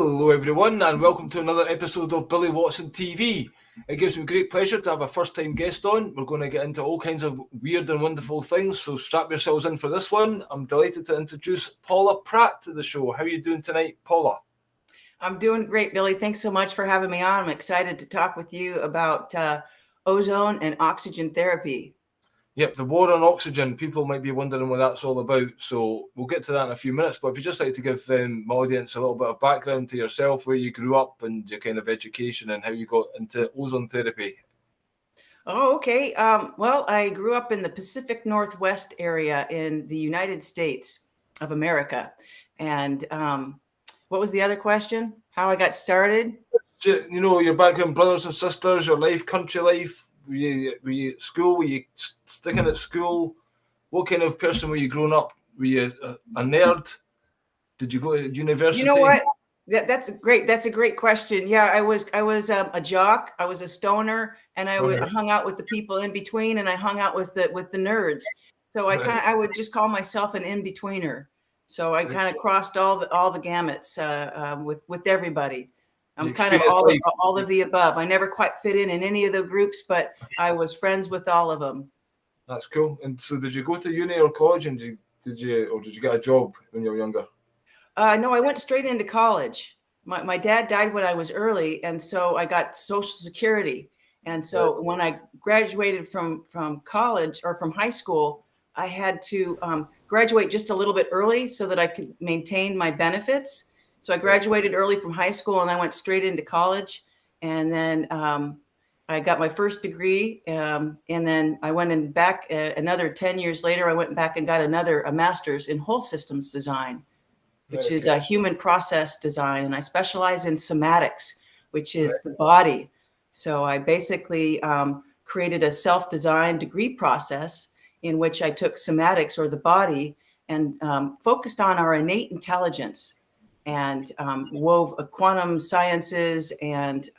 Hello everyone and welcome to another episode of Billy Watson TV. It gives me great pleasure to have a first time guest on. We're going to get into all kinds of weird and wonderful things, so strap yourselves in for this one. I'm delighted to introduce Paula Pratt to the show. How are you doing tonight, Paula? I'm doing great, Billy. Thanks so much for having me on. I'm excited to talk with you about ozone and oxygen therapy. Yep, the war on oxygen. People might be wondering what that's all about, so we'll get to that in a few minutes. But if you'd just like to give my audience a little bit of background to yourself, where you grew up and your kind of education and how you got into ozone therapy. Oh, okay. Well, I grew up in the Pacific Northwest area in the United States of America. And what was the other question? How I got started? You know, your background, brothers and sisters, your life, country life. Were you at school? Were you sticking at school? What kind of person were you growing up? Were you a nerd? Did you go to university? You know what? That's a great question. Yeah, I was a jock. I was a stoner, and I hung out with the people in between, and I hung out with the nerds. So I would just call myself an in-betweener. So I kind of crossed all the gamuts with everybody. I'm kind of all of the above. I never quite fit in any of the groups, but I was friends with all of them. That's cool. And so, did you go to uni or college, and did you get a job when you were younger? No, I went straight into college. My dad died when I was early, and so I got Social Security. And so when I graduated from college or from high school, I had to graduate just a little bit early so that I could maintain my benefits. So I graduated early from high school and I went straight into college. And then I got my first degree. And then I went in back another 10 years later, I went back and got a master's in whole systems design, which is a human process design. And I specialize in somatics, which is the body. So I basically created a self-designed degree process in which I took somatics, or the body, and focused on our innate intelligence, and wove quantum sciences and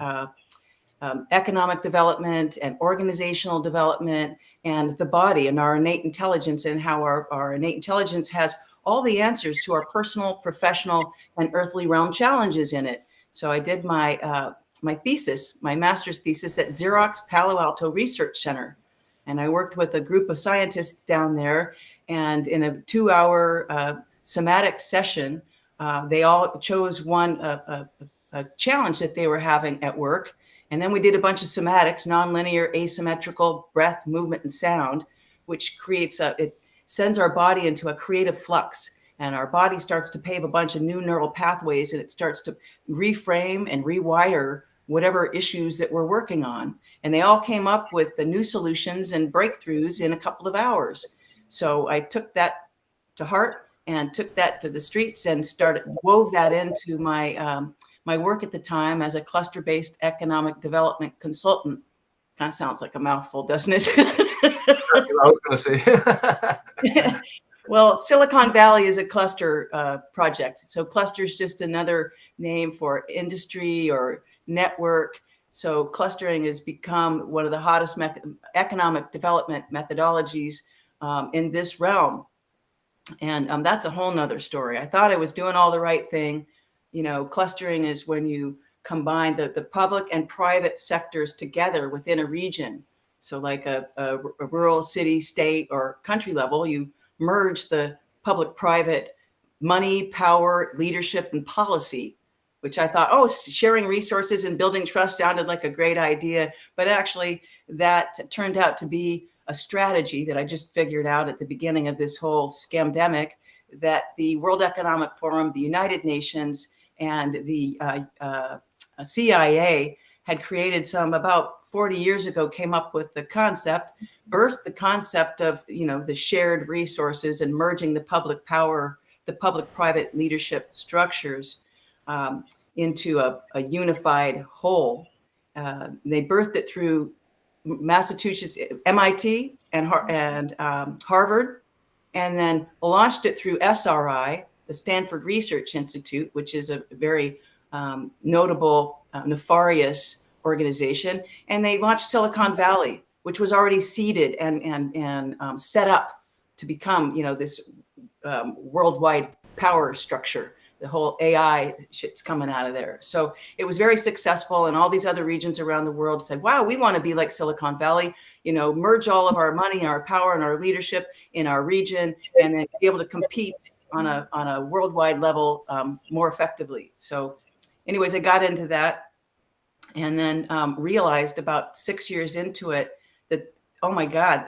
economic development and organizational development and the body and our innate intelligence, and how our innate intelligence has all the answers to our personal, professional, and earthly realm challenges in it. So I did my thesis, my master's thesis, at Xerox Palo Alto Research Center. And I worked with a group of scientists down there, and in a 2-hour somatic session, they all chose a challenge that they were having at work. And then we did a bunch of somatics, nonlinear, asymmetrical, breath, movement, and sound, which it sends our body into a creative flux. And our body starts to pave a bunch of new neural pathways, and it starts to reframe and rewire whatever issues that we're working on. And they all came up with the new solutions and breakthroughs in a couple of hours. So I took that to heart and took that to the streets and wove that into my my work at the time as a cluster-based economic development consultant. Kind of sounds like a mouthful, doesn't it? I was going to say. Well, Silicon Valley is a cluster project. So cluster is just another name for industry or network. So clustering has become one of the hottest economic development methodologies in this realm. And that's a whole nother story. I thought I was doing all the right thing. You know, clustering is when you combine the public and private sectors together within a region. So like a rural, city, state, or country level, you merge the public-private money, power, leadership, and policy, which I thought, sharing resources and building trust sounded like a great idea. But actually, that turned out to be a strategy that I just figured out at the beginning of this whole scamdemic, that the World Economic Forum, the United Nations, and the CIA had created about 40 years ago, came up with the concept, birthed the concept of, the shared resources and merging the public power, the public-private leadership structures into a unified whole. They birthed it through Massachusetts, MIT, and Harvard, and then launched it through SRI, the Stanford Research Institute, which is a very notable, nefarious organization. And they launched Silicon Valley, which was already seeded and set up to become, this worldwide power structure the whole AI shit's coming out of there. So it was very successful, and all these other regions around the world said, wow, we want to be like Silicon Valley, merge all of our money, our power, and our leadership in our region, and then be able to compete on a worldwide level more effectively. So anyways, I got into that, and then realized about 6 years into it that, oh my God,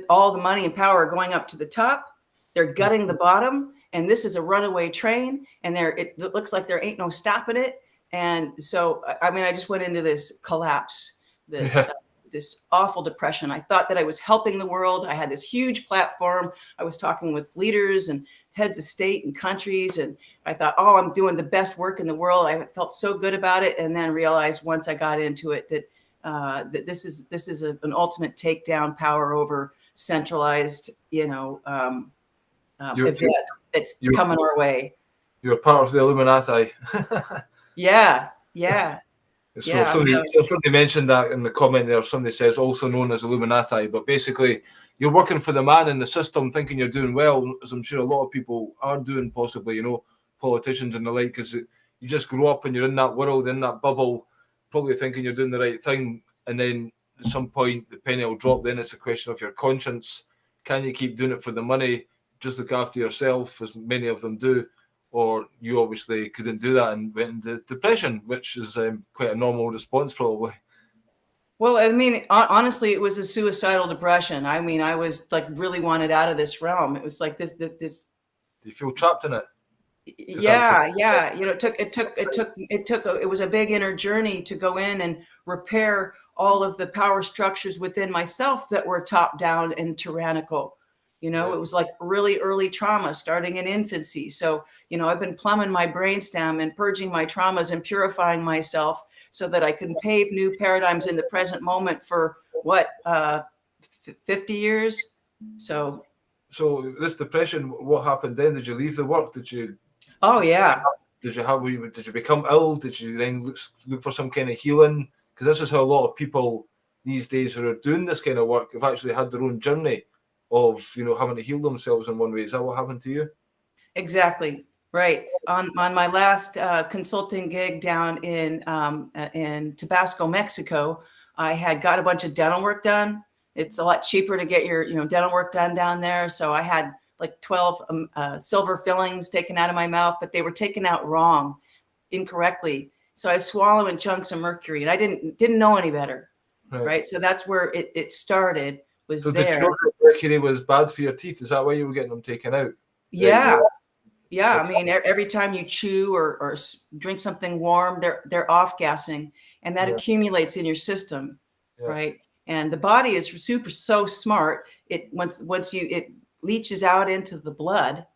all the money and power are going up to the top. They're gutting the bottom, and this is a runaway train, and it looks like there ain't no stopping it. And so, I mean, I just went into this collapse, this awful depression. I thought that I was helping the world. I had this huge platform. I was talking with leaders and heads of state and countries, and I thought, oh, I'm doing the best work in the world. I felt so good about it, and then realized once I got into it that this is an ultimate takedown, power over centralized, event that's coming our way. You're part of the Illuminati. Yeah. So somebody mentioned that in the comment there. Somebody says also known as Illuminati, but basically you're working for the man in the system, thinking you're doing well, as I'm sure a lot of people are doing, possibly, politicians and the like, because you just grow up and you're in that world, in that bubble, probably thinking you're doing the right thing, and then at some point the penny will drop. Then it's a question of your conscience. Can you keep doing it for the money? Just look after yourself, as many of them do. Or you obviously couldn't do that and went into depression, which is quite a normal response, probably. Well, I mean, honestly, it was a suicidal depression. I mean, I was like really wanted out of this realm. It was like this. Do you feel trapped in it? Yeah. It was a big inner journey to go in and repair all of the power structures within myself that were top down and tyrannical. It was like really early trauma starting in infancy. So, I've been plumbing my brainstem and purging my traumas and purifying myself so that I can pave new paradigms in the present moment for 50 years. So this depression, what happened then? Did you leave the work? Oh yeah. Did you become ill? Did you then look for some kind of healing? Because this is how a lot of people these days who are doing this kind of work have actually had their own journey of having to heal themselves in one way. Is that what happened to you? Exactly. Right. On my last consulting gig down in Tabasco, Mexico, I had got a bunch of dental work done. It's a lot cheaper to get your dental work done down there. So I had like 12 silver fillings taken out of my mouth, but they were taken out wrong, incorrectly. So I was swallowing chunks of mercury, and I didn't know any better. Right. So that's where it started. So did you know that mercury was bad for your teeth? Is that why you were getting them taken out? Yeah. I mean, every time you chew or drink something warm, they're off-gassing, and that accumulates in your system, right? And the body is so smart. Once it leaches out into the blood,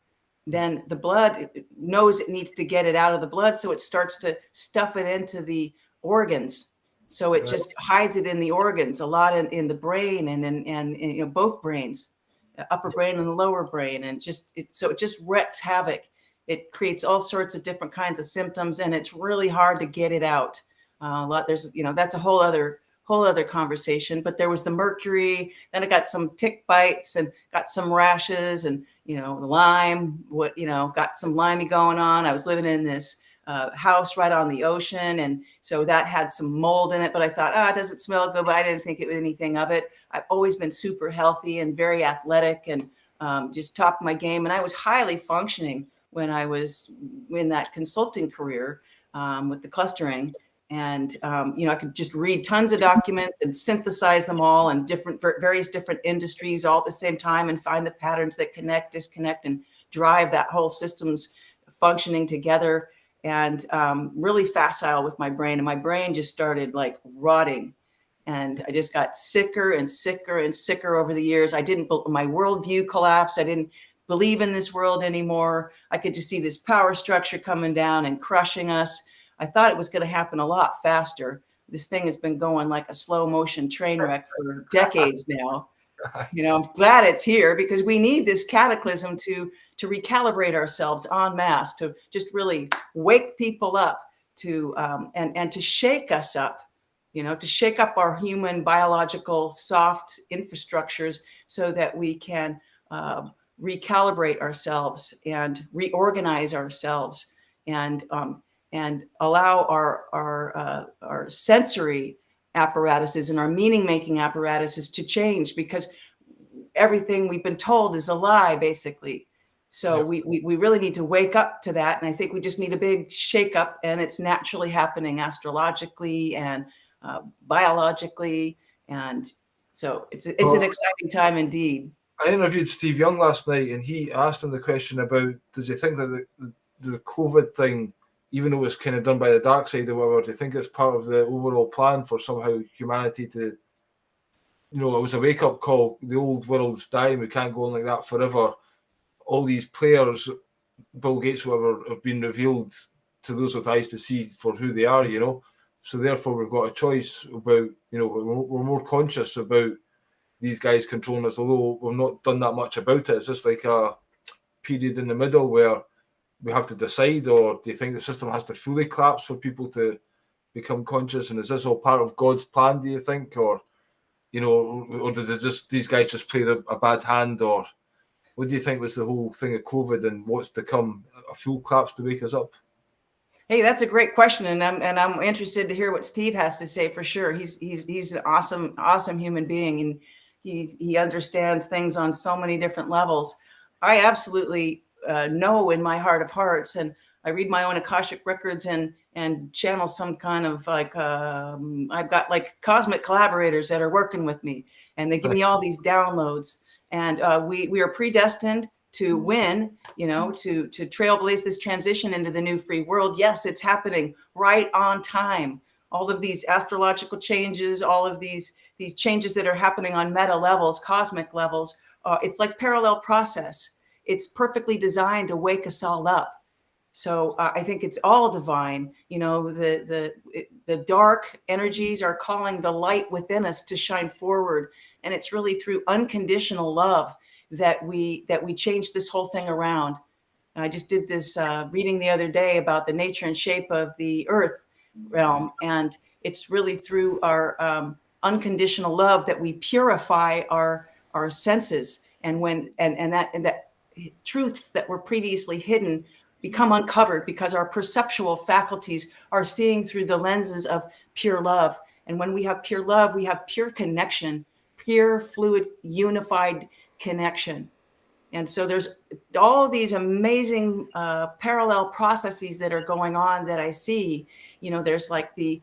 then the blood knows it needs to get it out of the blood, so it starts to stuff it into the organs. So it just hides it in the organs, a lot in the brain and both brains, the upper brain and the lower brain. And it just wreaks havoc. It creates all sorts of different kinds of symptoms, and it's really hard to get it out. That's a whole other conversation. But there was the mercury, then I got some tick bites and got some rashes and, Lyme, got some limey going on. I was living in this house right on the ocean, and so that had some mold in it, but I thought, it doesn't smell good, but I didn't think anything of it. I've always been super healthy and very athletic and just top of my game, and I was highly functioning when I was in that consulting career with the clustering. And I could just read tons of documents and synthesize them all in various different industries all at the same time and find the patterns that connect, disconnect, and drive that whole system's functioning together. And really facile with my brain. And my brain just started like rotting. And I just got sicker and sicker and sicker over the years. My worldview collapsed. I didn't believe in this world anymore. I could just see this power structure coming down and crushing us. I thought it was going to happen a lot faster. This thing has been going like a slow motion train wreck for decades now. I'm glad it's here, because we need this cataclysm to recalibrate ourselves en masse, to just really wake people up, and to shake us up, to shake up our human biological soft infrastructures so that we can recalibrate ourselves and reorganize ourselves and allow our sensory apparatuses and our meaning making apparatuses to change, because everything we've been told is a lie, basically. So Yes. we really need to wake up to that. And I think we just need a big shake up, and it's naturally happening astrologically and biologically. And so it's an exciting time indeed. I interviewed Steve Young last night, and he asked him the question about, does he think that the COVID thing, even though it's kind of done by the dark side or whatever, do you think it's part of the overall plan for somehow humanity to, it was a wake-up call, the old world's dying, we can't go on like that forever. All these players, Bill Gates, whoever, have been revealed to those with eyes to see for who they are, So therefore we've got a choice about, we're more conscious about these guys controlling us, although we've not done that much about it. It's just like a period in the middle where we have to decide, or do you think the system has to fully collapse for people to become conscious? And is this all part of God's plan, do you think? Or, or did these guys just play a bad hand? Or what do you think was the whole thing of COVID and what's to come? A full collapse to wake us up? Hey, that's a great question, and I'm interested to hear what Steve has to say for sure. He's an awesome human being, and he understands things on so many different levels. I absolutely know in my heart of hearts, and I read my own Akashic records and channel some kind of like I've got like cosmic collaborators that are working with me, and they give me all these downloads, and we are predestined to win, to trailblaze this transition into the new free world. Yes, it's happening right on time. All of these astrological changes, all of these changes that are happening on meta levels, cosmic levels, it's like parallel process. It's perfectly designed to wake us all up. So I think it's all divine. The dark energies are calling the light within us to shine forward. And it's really through unconditional love that we change this whole thing around. I just did this reading the other day about the nature and shape of the earth realm. And it's really through our unconditional love that we purify our senses. And that truths that were previously hidden become uncovered, because our perceptual faculties are seeing through the lenses of pure love. And when we have pure love, we have pure connection, pure, fluid, unified connection. And so there's all these amazing parallel processes that are going on that I see. There's like the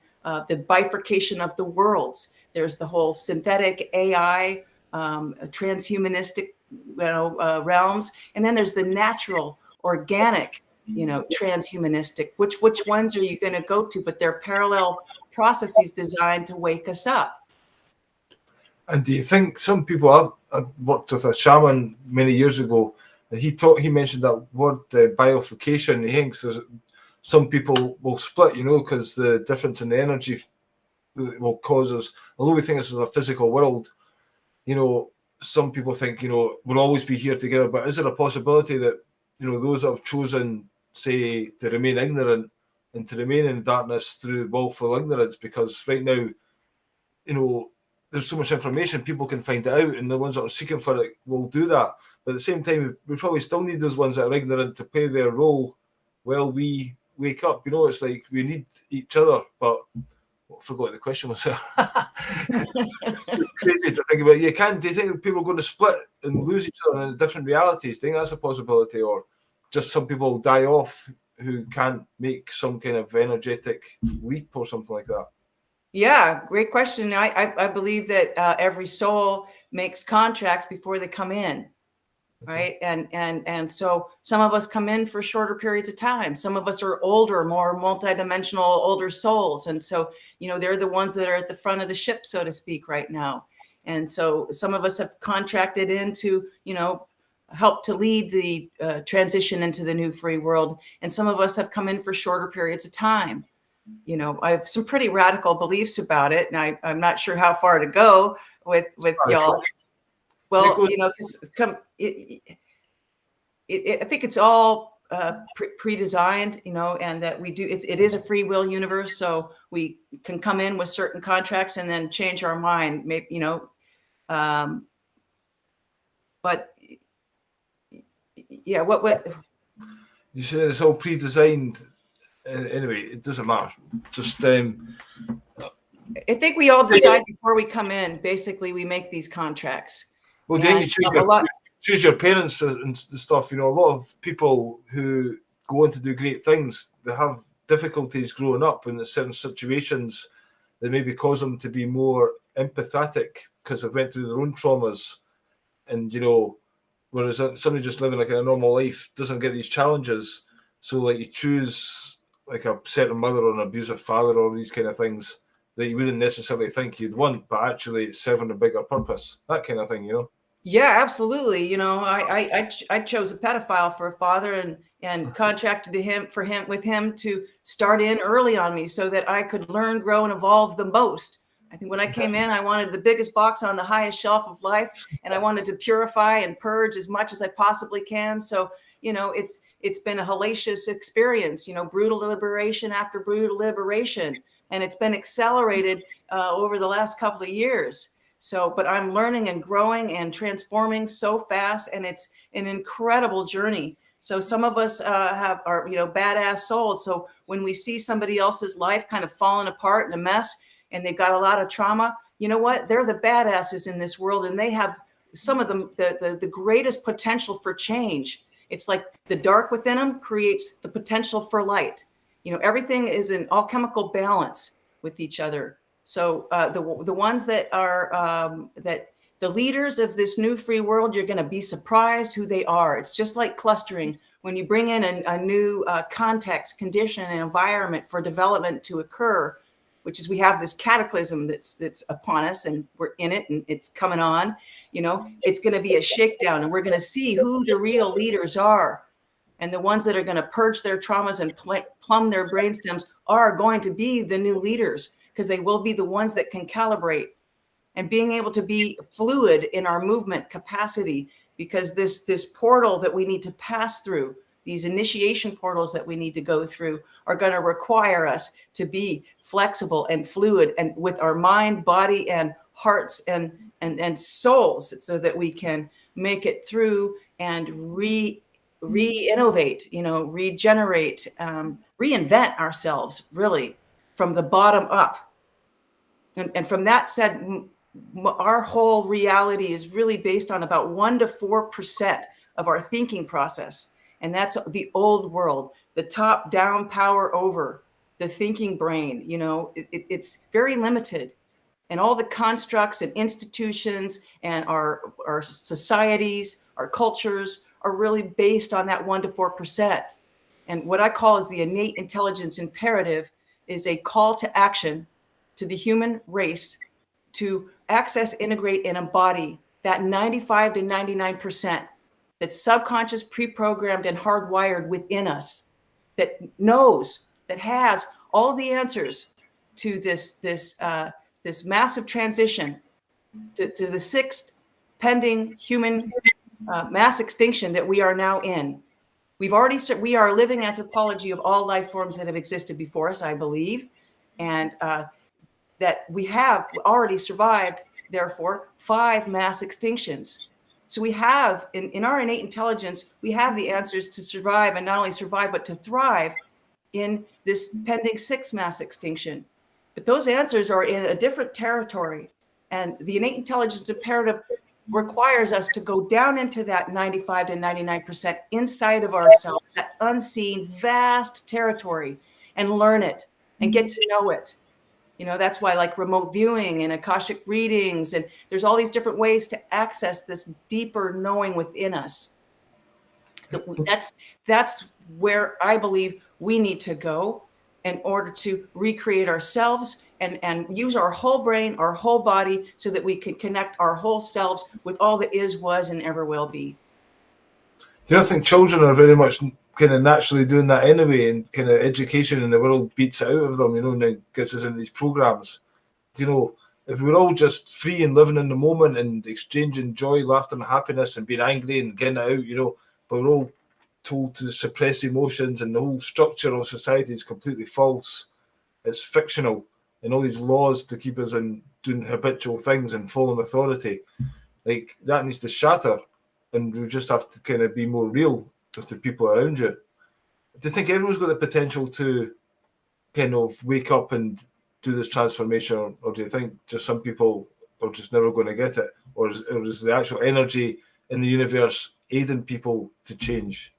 bifurcation of the worlds. There's the whole synthetic AI, transhumanistic realms, and then there's the natural, organic, transhumanistic. Which ones are you going to go to? But they're parallel processes designed to wake us up. And do you think some people, I worked with a shaman many years ago, and he mentioned that word bifurcation. He thinks some people will split, because the difference in the energy will cause us, although we think this is a physical world, some people think, we'll always be here together. But is there a possibility that, those that have chosen, say, to remain ignorant and to remain in darkness through willful ignorance, because right now, there's so much information, people can find it out, and the ones that are seeking for it will do that. But at the same time, we probably still need those ones that are ignorant to play their role while we wake up. It's like we need each other. But I forgot what the question was. It's crazy to think about. Do you think people are going to split and lose each other in different realities? Do you think that's a possibility, or just some people die off who can't make some kind of energetic leap or something like that? Yeah, great question. I believe that every soul makes contracts before they come in, right? And so some of us come in for shorter periods of time. Some of us are older, more multidimensional, older souls, and so they're the ones that are at the front of the ship, so to speak, right now. And so some of us have contracted in to help to lead the transition into the new free world, and some of us have come in for shorter periods of time. I have some pretty radical beliefs about it, and I'm not sure how far to go with y'all. Well, because I think it's all pre-designed, and that we do. It is a free will universe, so we can come in with certain contracts and then change our mind. Maybe but yeah, what you said it's all pre-designed. Anyway, it doesn't matter. Just I think we all decide before we come in. Basically, we make these contracts. well, then you choose your parents and stuff. You know, a lot of people who go on to do great things, they have difficulties growing up in certain situations that maybe cause them to be more empathetic because they've went through their own traumas, and you know, whereas somebody just living like a normal life doesn't get these challenges. So like you choose like a certain mother or an abusive father or these kind of things that you wouldn't necessarily think you'd want, but actually it's serving a bigger purpose. That kind of thing, you know. Yeah, absolutely. You know, I chose a pedophile for a father and contracted with him to start in early on me so that I could learn, grow, and evolve the most. I think when I came in, I wanted the biggest box on the highest shelf of life, and I wanted to purify and purge as much as I possibly can. So, you know, it's been a hellacious experience, you know, brutal liberation after brutal liberation, and it's been accelerated over the last couple of years. So, but I'm learning and growing and transforming so fast, and it's an incredible journey. So some of us are, you know, badass souls. So when we see somebody else's life kind of falling apart in a mess and they've got a lot of trauma, you know what? They're the badasses in this world, and they have some of the greatest potential for change. It's like the dark within them creates the potential for light. You know, everything is in alchemical balance with each other. So the ones that are that the leaders of this new free world, you're going to be surprised who they are. It's just like clustering. When you bring in a new context, condition, and environment for development to occur, which is we have this cataclysm that's upon us, and we're in it, and it's coming on. You know, it's going to be a shakedown, and we're going to see who the real leaders are. And the ones that are going to purge their traumas and plumb their brainstems are going to be the new leaders, because they will be the ones that can calibrate and being able to be fluid in our movement capacity, because this portal that we need to pass through, these initiation portals that we need to go through, are going to require us to be flexible and fluid, and with our mind, body, and hearts and souls, so that we can make it through and re-innovate, you know, regenerate, reinvent ourselves, really, from the bottom up. And from that said, our whole reality is really based on about 1% to 4% of our thinking process. And that's the old world, the top down power over the thinking brain. You know, it's very limited. And all the constructs and institutions and our societies, our cultures are really based on that 1% to 4%. And what I call is the innate intelligence imperative is a call to action to the human race to access, integrate, and embody that 95 to 99% that's subconscious, pre-programmed, and hardwired within us, that knows, that has all the answers to this massive transition to the sixth pending human mass extinction that we are now in. We are living anthropology of all life forms that have existed before us, I believe, and that we have already survived, therefore, 5 mass extinctions. So we have, in our innate intelligence, we have the answers to survive, and not only survive, but to thrive in this pending 6th mass extinction. But those answers are in a different territory. And the innate intelligence imperative requires us to go down into that 95 to 99% inside of ourselves, that unseen, vast territory, and learn it and get to know it. You know, that's why, like, remote viewing and Akashic readings, and there's all these different ways to access this deeper knowing within us. That's where I believe we need to go in order to recreate ourselves and use our whole brain, our whole body, so that we can connect our whole selves with all that is, was, and ever will be. Do you think children are very much kind of naturally doing that anyway, and kind of education in the world beats it out of them, you know, and it gets us into these programs? You know, if we're all just free and living in the moment and exchanging joy, laughter, and happiness, and being angry and getting it out, you know, but we're all told to suppress emotions, and the whole structure of society is completely false. It's fictional, and all these laws to keep us in doing habitual things and following authority, like, that needs to shatter, and we just have to kind of be more real with the people around you. Do you think everyone's got the potential to kind of wake up and do this transformation, or do you think just some people are just never going to get it, or is the actual energy in the universe aiding people to change?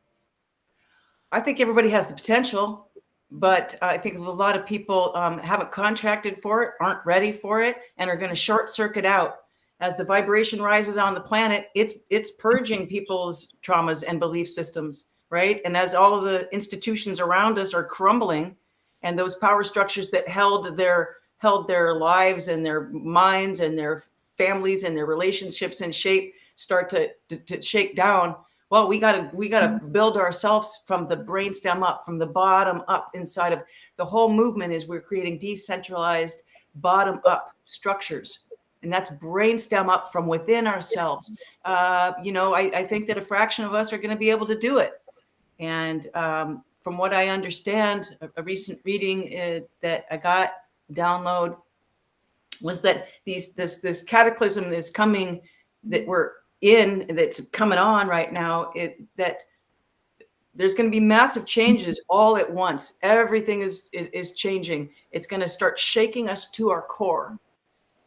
I think everybody has the potential, but I think a lot of people haven't contracted for it, aren't ready for it, and are going to short circuit out. As the vibration rises on the planet, it's purging people's traumas and belief systems, right? And as all of the institutions around us are crumbling, and those power structures that held their lives and their minds and their families and their relationships in shape start to shake down. Well, we gotta build ourselves from the brainstem up, from the bottom up. Inside of the whole movement is we're creating decentralized bottom up structures, and that's brainstem up from within ourselves. I think that a fraction of us are going to be able to do it. And from what I understand, a recent reading that I got download was that this cataclysm is coming, that we're in, that's coming on right now, that there's going to be massive changes all at once. Everything is changing. It's going to start shaking us to our core.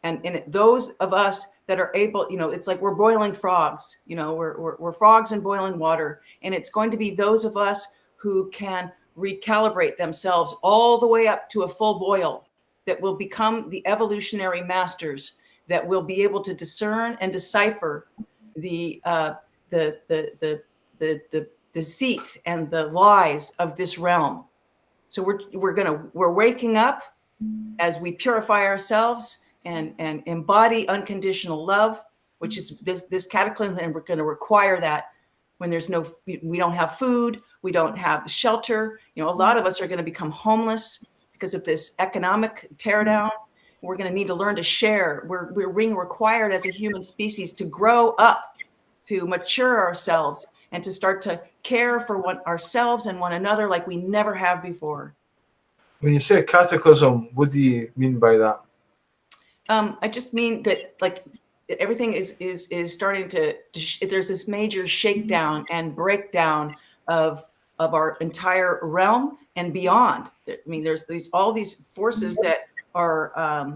And those of us that are able, it's like we're boiling frogs, we're frogs in boiling water. And it's going to be those of us who can recalibrate themselves all the way up to a full boil that will become the evolutionary masters, that will be able to discern and decipher the deceit and the lies of this realm. So we're waking up as we purify ourselves and embody unconditional love, which is this cataclysm, and we're going to require that when we don't have food, we don't have shelter. A lot of us are going to become homeless because of this economic teardown. We're going to need to learn to share. We're being required as a human species to grow up, to mature ourselves, and to start to care for ourselves and one another like we never have before. When you say cataclysm, what do you mean by that? I just mean that, like, everything is starting to there's this major shakedown and breakdown of our entire realm and beyond. I mean, there's all these forces that are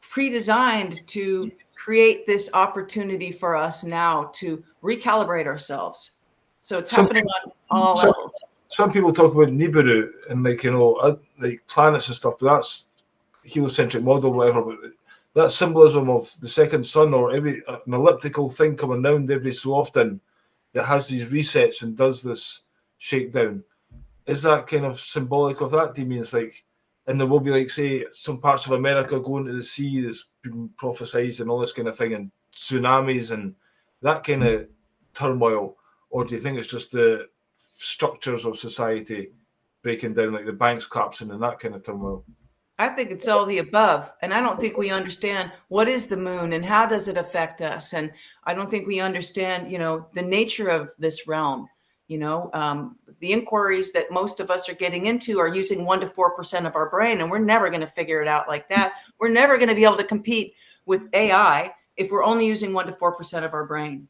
pre-designed to create this opportunity for us now to recalibrate ourselves. So it's happening on all levels. Some people talk about Nibiru and like planets and stuff, but that's heliocentric model, whatever. But that symbolism of the second sun, or an elliptical thing coming round every so often, that has these resets and does this shakedown. Is that kind of symbolic of that? Do you mean it's like, and there will be, like, say, some parts of America going to the sea that's been prophesized and all this kind of thing, and tsunamis and that kind of turmoil? Or do you think it's just the structures of society breaking down, like the banks collapsing and that kind of turmoil? I think it's all the above. And I don't think we understand what is the moon and how does it affect us. And I don't think we understand, the nature of this realm. The inquiries that most of us are getting into are using 1% to 4% of our brain, and we're never going to figure it out like that. We're never going to be able to compete with AI if we're only using 1% to 4% of our brain.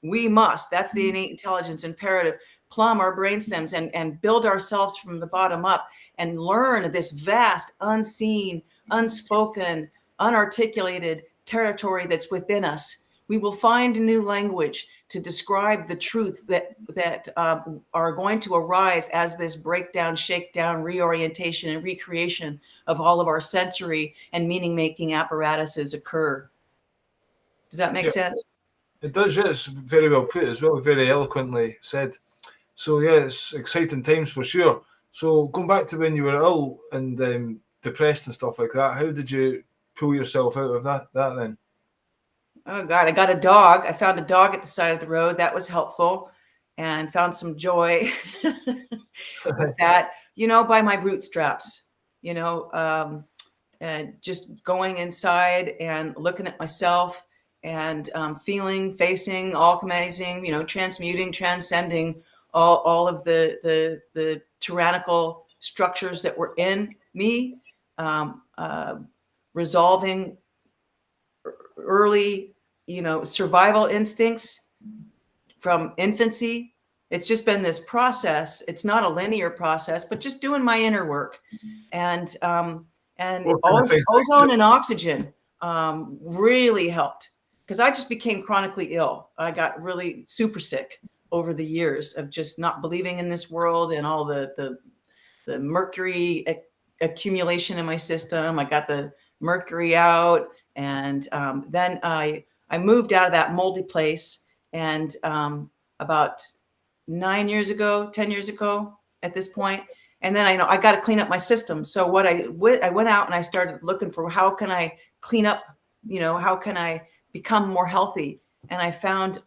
We must, that's the innate intelligence imperative, plumb our brainstems and build ourselves from the bottom up and learn this vast, unseen, unspoken, unarticulated territory that's within us. We will find a new language to describe the truth that are going to arise as this breakdown, shakedown, reorientation, and recreation of all of our sensory and meaning-making apparatuses occur. Does that make sense? It does, yeah. It's very well put as well, very eloquently said. So, yeah, it's exciting times for sure. So, going back to when you were ill and depressed and stuff like that, how did you pull yourself out of that then? Oh, God, I got a dog. I found a dog at the side of the road. That was helpful, and found some joy with that, by my bootstraps, just going inside and looking at myself and feeling, facing, alchemizing, transmuting, transcending all of the tyrannical structures that were in me, resolving early, survival instincts from infancy it's just been this process. It's not a linear process, but just doing my inner work. And ozone and oxygen really helped, because I just became chronically ill. I got really super sick over the years of just not believing in this world and all the mercury accumulation in my system. I got the mercury out, and then I moved out of that moldy place, and about 10 years ago at this point. And then I got to clean up my system. So what I went out and I started looking for, how can I clean up, how can I become more healthy? And I found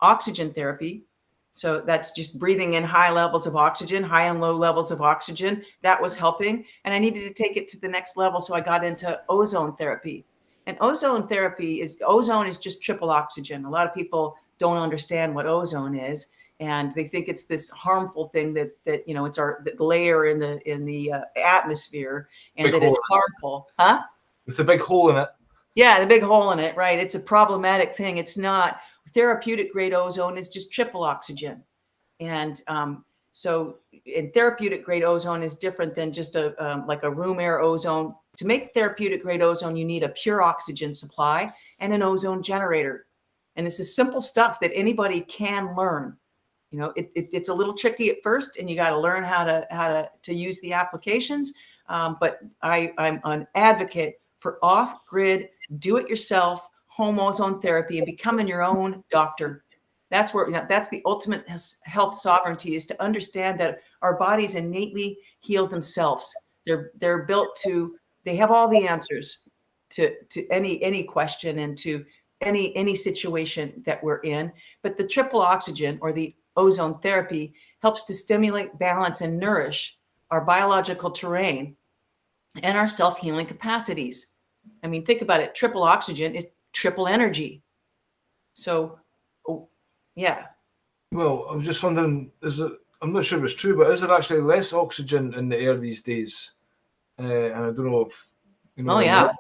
oxygen therapy. So that's just breathing in high levels of oxygen, high and low levels of oxygen. That was helping. And I needed to take it to the next level. So I got into ozone therapy. And ozone is just triple oxygen. A lot of people don't understand what ozone is, and they think it's this harmful thing that it's the layer in the atmosphere, and that it's harmful. Huh? With the big hole in it. Yeah, the big hole in it, right? It's a problematic thing. It's not. Therapeutic grade ozone is just triple oxygen. And so in therapeutic grade ozone is different than just like a room air ozone. To make therapeutic grade ozone, you need a pure oxygen supply and an ozone generator. And this is simple stuff that anybody can learn. It's a little tricky at first, and you got to learn how to use the applications. But I'm an advocate for off-grid, do-it-yourself home ozone therapy and becoming your own doctor. That's the ultimate health sovereignty, is to understand that our bodies innately heal themselves. They're built to. They have all the answers to any question and to any situation that we're in. But the triple oxygen, or the ozone therapy, helps to stimulate, balance, and nourish our biological terrain and our self-healing capacities. I mean, think about it. Triple oxygen is triple energy. So, yeah. Well, I'm just wondering, I'm not sure if it's true, but is there actually less oxygen in the air these days? And I don't know if, Oh, yeah.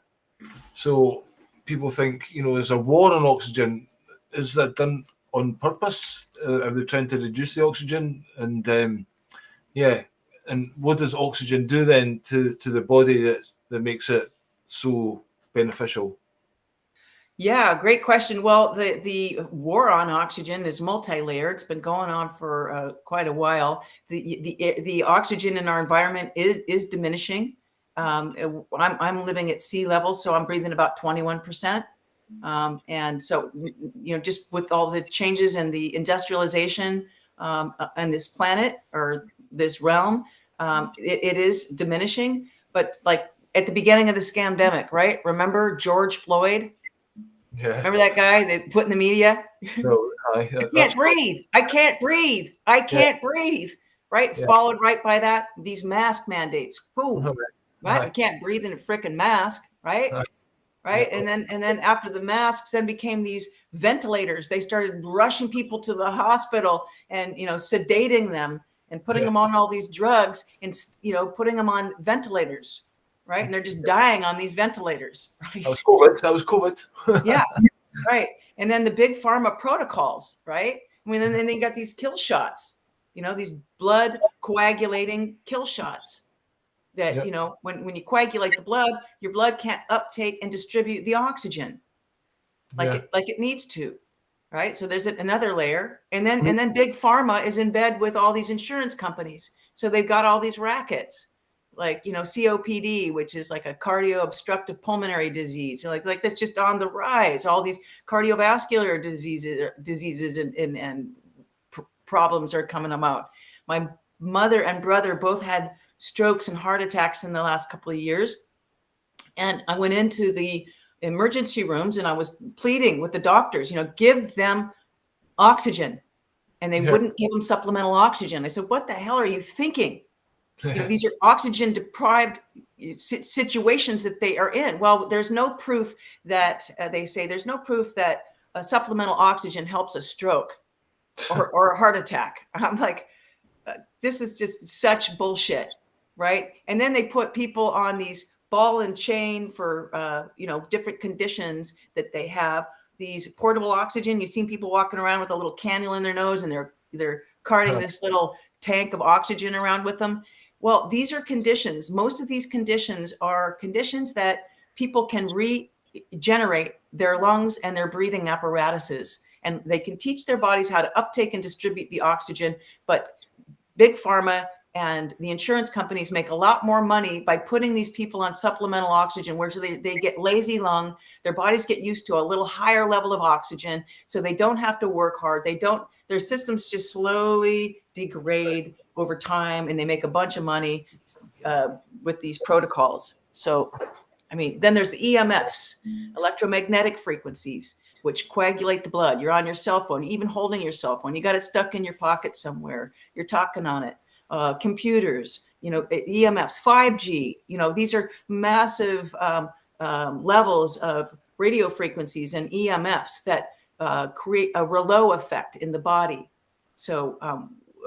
So people think, there's a war on oxygen. Is that done on purpose? Are they trying to reduce the oxygen? And and what does oxygen do then to the body that makes it so beneficial? Yeah, great question. Well, the war on oxygen is multi-layered. It's been going on for quite a while. The oxygen in our environment is diminishing. I'm living at sea level, so I'm breathing about 21%. And so, just with all the changes and the industrialization on this planet or this realm, it is diminishing. But like at the beginning of the scamdemic, right? Remember George Floyd? Yeah. Remember that guy they put in the media? No, I can't breathe. I can't breathe. I can't breathe. Right? Yeah. Followed right by that, these mask mandates. Boom. Right? We can't breathe in a freaking mask, right? Right. And then after the masks then became these ventilators. They started rushing people to the hospital and sedating them and putting them on all these drugs and putting them on ventilators. Right. And they're just dying on these ventilators. Right? That was COVID. Yeah. Right. And then the big pharma protocols. Right. I mean, then they got these kill shots, these blood coagulating kill shots that, when you coagulate the blood, your blood can't uptake and distribute the oxygen like it needs to. Right. So there's another layer. And then big pharma is in bed with all these insurance companies. So they've got all these rackets. Like, COPD, which is like a cardio obstructive pulmonary disease, like that's just on the rise. All these cardiovascular diseases and problems are coming about. My mother and brother both had strokes and heart attacks in the last couple of years. And I went into the emergency rooms and I was pleading with the doctors, give them oxygen. And they wouldn't give them supplemental oxygen. I said, what the hell are you thinking? These are oxygen deprived situations that they are in. Well, there's no proof that there's no proof that supplemental oxygen helps a stroke or a heart attack. I'm like, this is just such bullshit, right? And then they put people on these ball and chain for different conditions that they have. These portable oxygen. You've seen people walking around with a little cannula in their nose, and they're carting this little tank of oxygen around with them. Well, these are conditions. Most of these conditions are conditions that people can regenerate their lungs and their breathing apparatuses, and they can teach their bodies how to uptake and distribute the oxygen. But big pharma and the insurance companies make a lot more money by putting these people on supplemental oxygen, where they get lazy lung, their bodies get used to a little higher level of oxygen, so they don't have to work hard. Their systems just slowly degrade over time, and they make a bunch of money with these protocols. So, I mean, then there's the EMFs, electromagnetic frequencies, which coagulate the blood. You're on your cell phone, even holding your cell phone. You got it stuck in your pocket somewhere. You're talking on it. Computers, EMFs, 5G, these are massive levels of radio frequencies and EMFs that create a rouleau effect in the body. So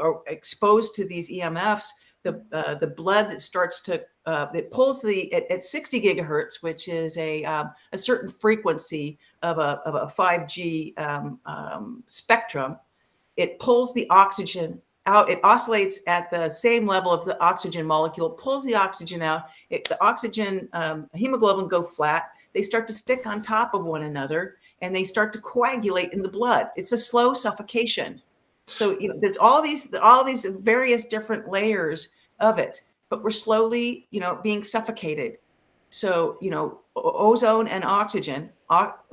are exposed to these EMFs, the blood starts to, it pulls at 60 gigahertz, which is a certain frequency of a 5G spectrum. It pulls the oxygen out. It oscillates at the same level of the oxygen molecule, pulls the oxygen out. The oxygen, hemoglobin go flat. They start to stick on top of one another, and they start to coagulate in the blood. It's a slow suffocation. So there's all these various different layers of it, but we're slowly, being suffocated. So, ozone and oxygen,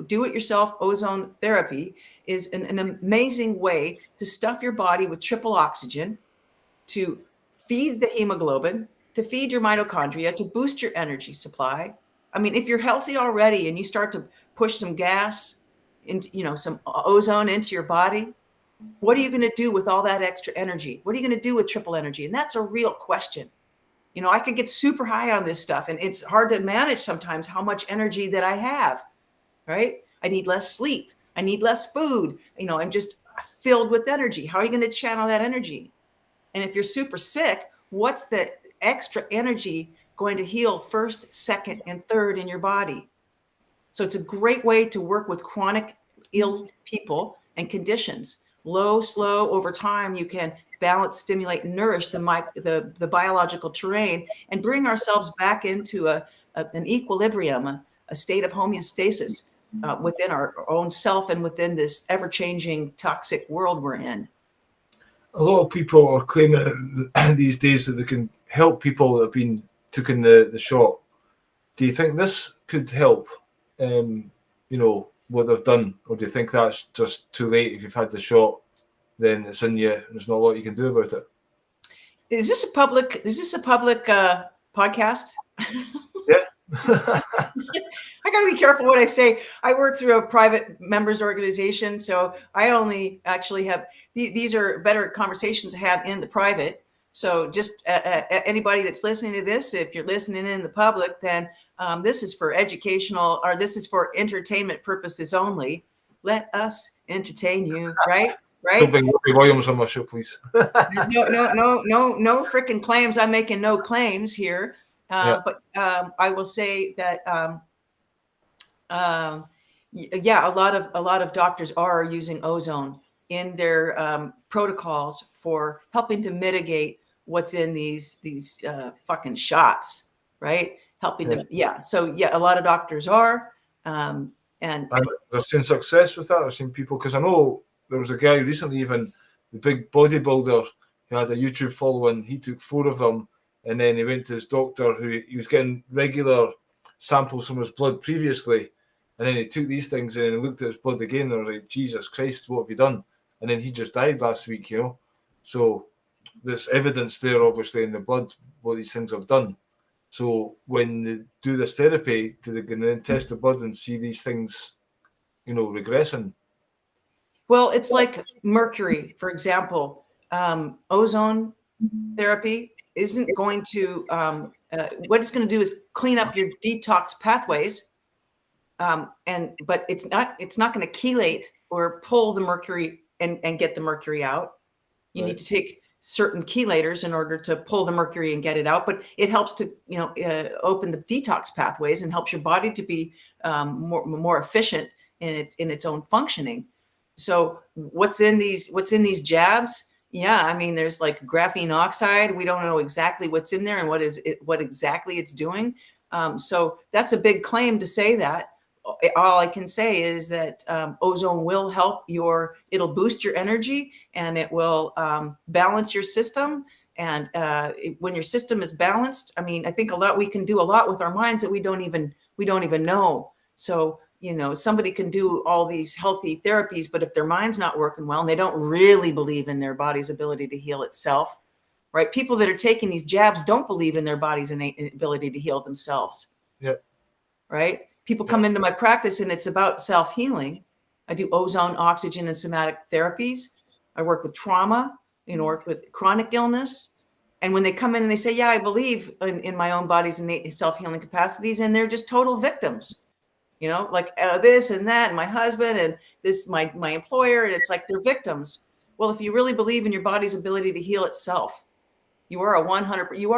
do-it-yourself ozone therapy is an amazing way to stuff your body with triple oxygen, to feed the hemoglobin, to feed your mitochondria, to boost your energy supply. I mean, if you're healthy already and you start to push some gas into, some ozone into your body, what are you going to do with all that extra energy? What are you going to do with triple energy? And that's a real question. I could get super high on this stuff, and it's hard to manage sometimes how much energy that I have, right? I need less sleep. I need less food. I'm just filled with energy. How are you going to channel that energy? And if you're super sick, what's the extra energy going to heal first, second, and third in your body? So it's a great way to work with chronic ill people and conditions. Low, slow, over time, you can balance, stimulate, nourish the biological terrain and bring ourselves back into an equilibrium, a state of homeostasis within our own self and within this ever-changing toxic world we're in. A lot of people are claiming these days that they can help people that have been taking the shot. Do you think this could help, what they've done? Or do you think that's just too late? If you've had the shot, then it's in you and there's not a lot you can do about it? Is this a public podcast? Yeah. I got to be careful what I say. I work through a private members organization, so I only actually have, these are better conversations to have in the private. So just anybody that's listening to this, if you're listening in the public, then this is for educational, or this is for entertainment purposes only. Let us entertain you, right? Right? Don't bring Robbie Williams on my show, please. There's no freaking claims. I'm making no claims here. But I will say that, a lot of doctors are using ozone in their protocols for helping to mitigate what's in these fucking shots, right? Helping them. Yeah. So a lot of doctors are, and I've seen success with that. I've seen people, because I know there was a guy recently, even the big bodybuilder who had a YouTube following. He took 4 of them, and then he went to his doctor, who he was getting regular samples from his blood previously, and then he took these things and he looked at his blood again, and I was like, Jesus Christ, what have you done? And then he just died last week, So there's evidence there, obviously, in the blood, what these things have done. So when they do this therapy, do they then test the blood and see these things, regressing? Well, it's like mercury, for example. Ozone therapy isn't going to, what it's going to do is clean up your detox pathways. But it's not going to chelate or pull the mercury and get the mercury out. You need to take certain chelators in order to pull the mercury and get it out, but it helps to, open the detox pathways and helps your body to be more efficient in its own functioning. So what's in these jabs? Yeah, I mean, there's like graphene oxide. We don't know exactly what's in there and what exactly it's doing. So that's a big claim to say that. All I can say is that ozone will help it'll boost your energy, and it will balance your system. And when your system is balanced, I mean, I think we can do a lot with our minds that we don't even know. So, somebody can do all these healthy therapies, but if their mind's not working well and they don't really believe in their body's ability to heal itself, right? People that are taking these jabs don't believe in their body's innate ability to heal themselves. Yeah. Right? People come into my practice and it's about self-healing. I do ozone, oxygen, and somatic therapies. I work with trauma, work with chronic illness. And when they come in and they say, yeah, I believe in my own body's innate self-healing capacities, and they're just total victims, like this and that, and my husband and this, my employer, and it's like they're victims. Well, if you really believe in your body's ability to heal itself, you are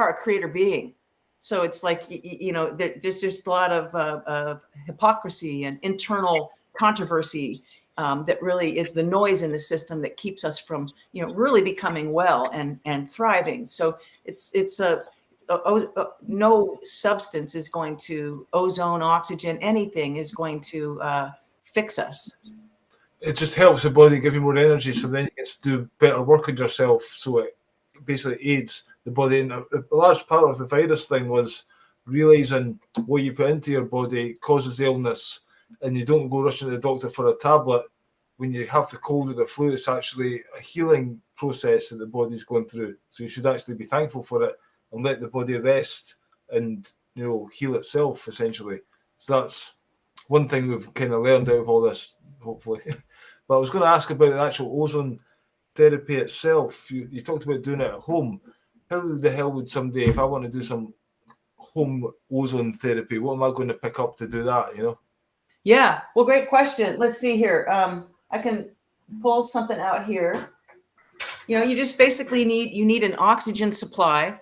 a creator being. So it's like, there's just a lot of hypocrisy and internal controversy that really is the noise in the system that keeps us from, really becoming well and thriving. So it's no substance is going to ozone, oxygen, anything is going to fix us. It just helps the body give you more energy, so then you can do better work on yourself. So it basically aids the body. And a large part of the virus thing was realizing what you put into your body causes illness, and you don't go rushing to the doctor for a tablet when you have the cold or the flu. It's actually a healing process that the body's going through. So you should actually be thankful for it and let the body rest and heal itself, essentially. So that's one thing we've kind of learned out of all this, hopefully. But I was going to ask about the actual ozone therapy itself. You talked about doing it at home. How the hell would somebody, if I want to do some home ozone therapy, what am I going to pick up to do that, Yeah, well, great question. Let's see here. I can pull something out here. You just basically need an oxygen supply.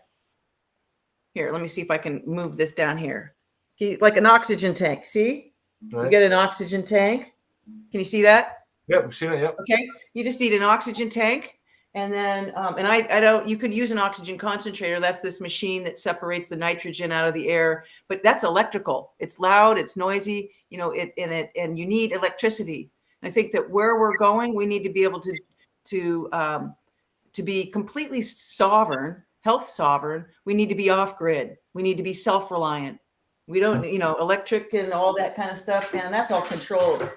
Here, let me see if I can move this down here. Like an oxygen tank, see? Right. You get an oxygen tank. Can you see that? Yep, we've seen it, yep. Okay, you just need an oxygen tank. And then, you could use an oxygen concentrator. That's this machine that separates the nitrogen out of the air, but that's electrical. It's loud, it's noisy, and you need electricity. And I think that where we're going, we need to be able to be completely sovereign, health sovereign. We need to be off grid. We need to be self-reliant. We don't, electric and all that kind of stuff, man, that's all controlled.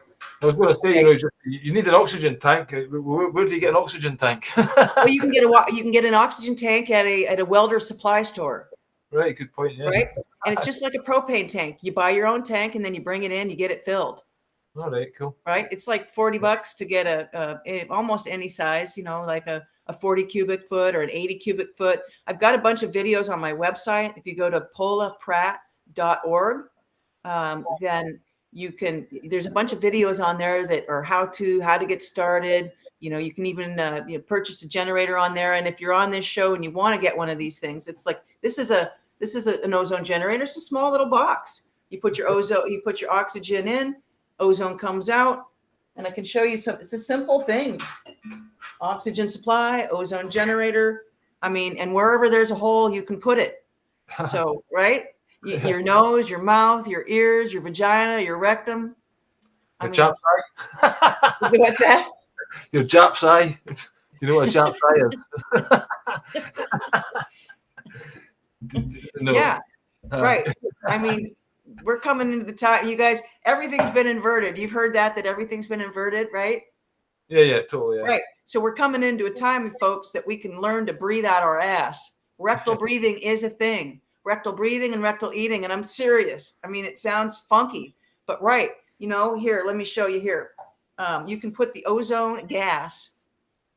I was going to say, you need an oxygen tank. Where do you get an oxygen tank? Well, you can get an oxygen tank at a welder supply store. Right, good point. Yeah. Right, and it's just like a propane tank. You buy your own tank and then you bring it in. You get it filled. All right, cool. Right, it's like $40 to get a almost any size. like a 40 cubic foot or an 80 cubic foot. I've got a bunch of videos on my website. If you go to pollapratt.org, then there's a bunch of videos on there that are how to get started. You can even purchase a generator on there. And if you're on this show and you want to get one of these things, it's like, this is an ozone generator. It's a small little box. You put your oxygen in, ozone comes out, and I can show you it's a simple thing. Oxygen supply, ozone generator. I mean, and wherever there's a hole, you can put it. So, right? Your nose, your mouth, your ears, your vagina, your rectum. Your Jap's eye. What's that? Your Jap's eye. Do you know what a Jap's eye is? No. Yeah, right. I mean, we're coming into the time, you guys, everything's been inverted. You've heard that everything's been inverted, right? Yeah, totally. Yeah. Right. So we're coming into a time, folks, that we can learn to breathe out our ass. Rectal breathing is a thing. Rectal breathing and rectal eating. And I'm serious. I mean, it sounds funky, but right. Here, let me show you here. You can put the ozone gas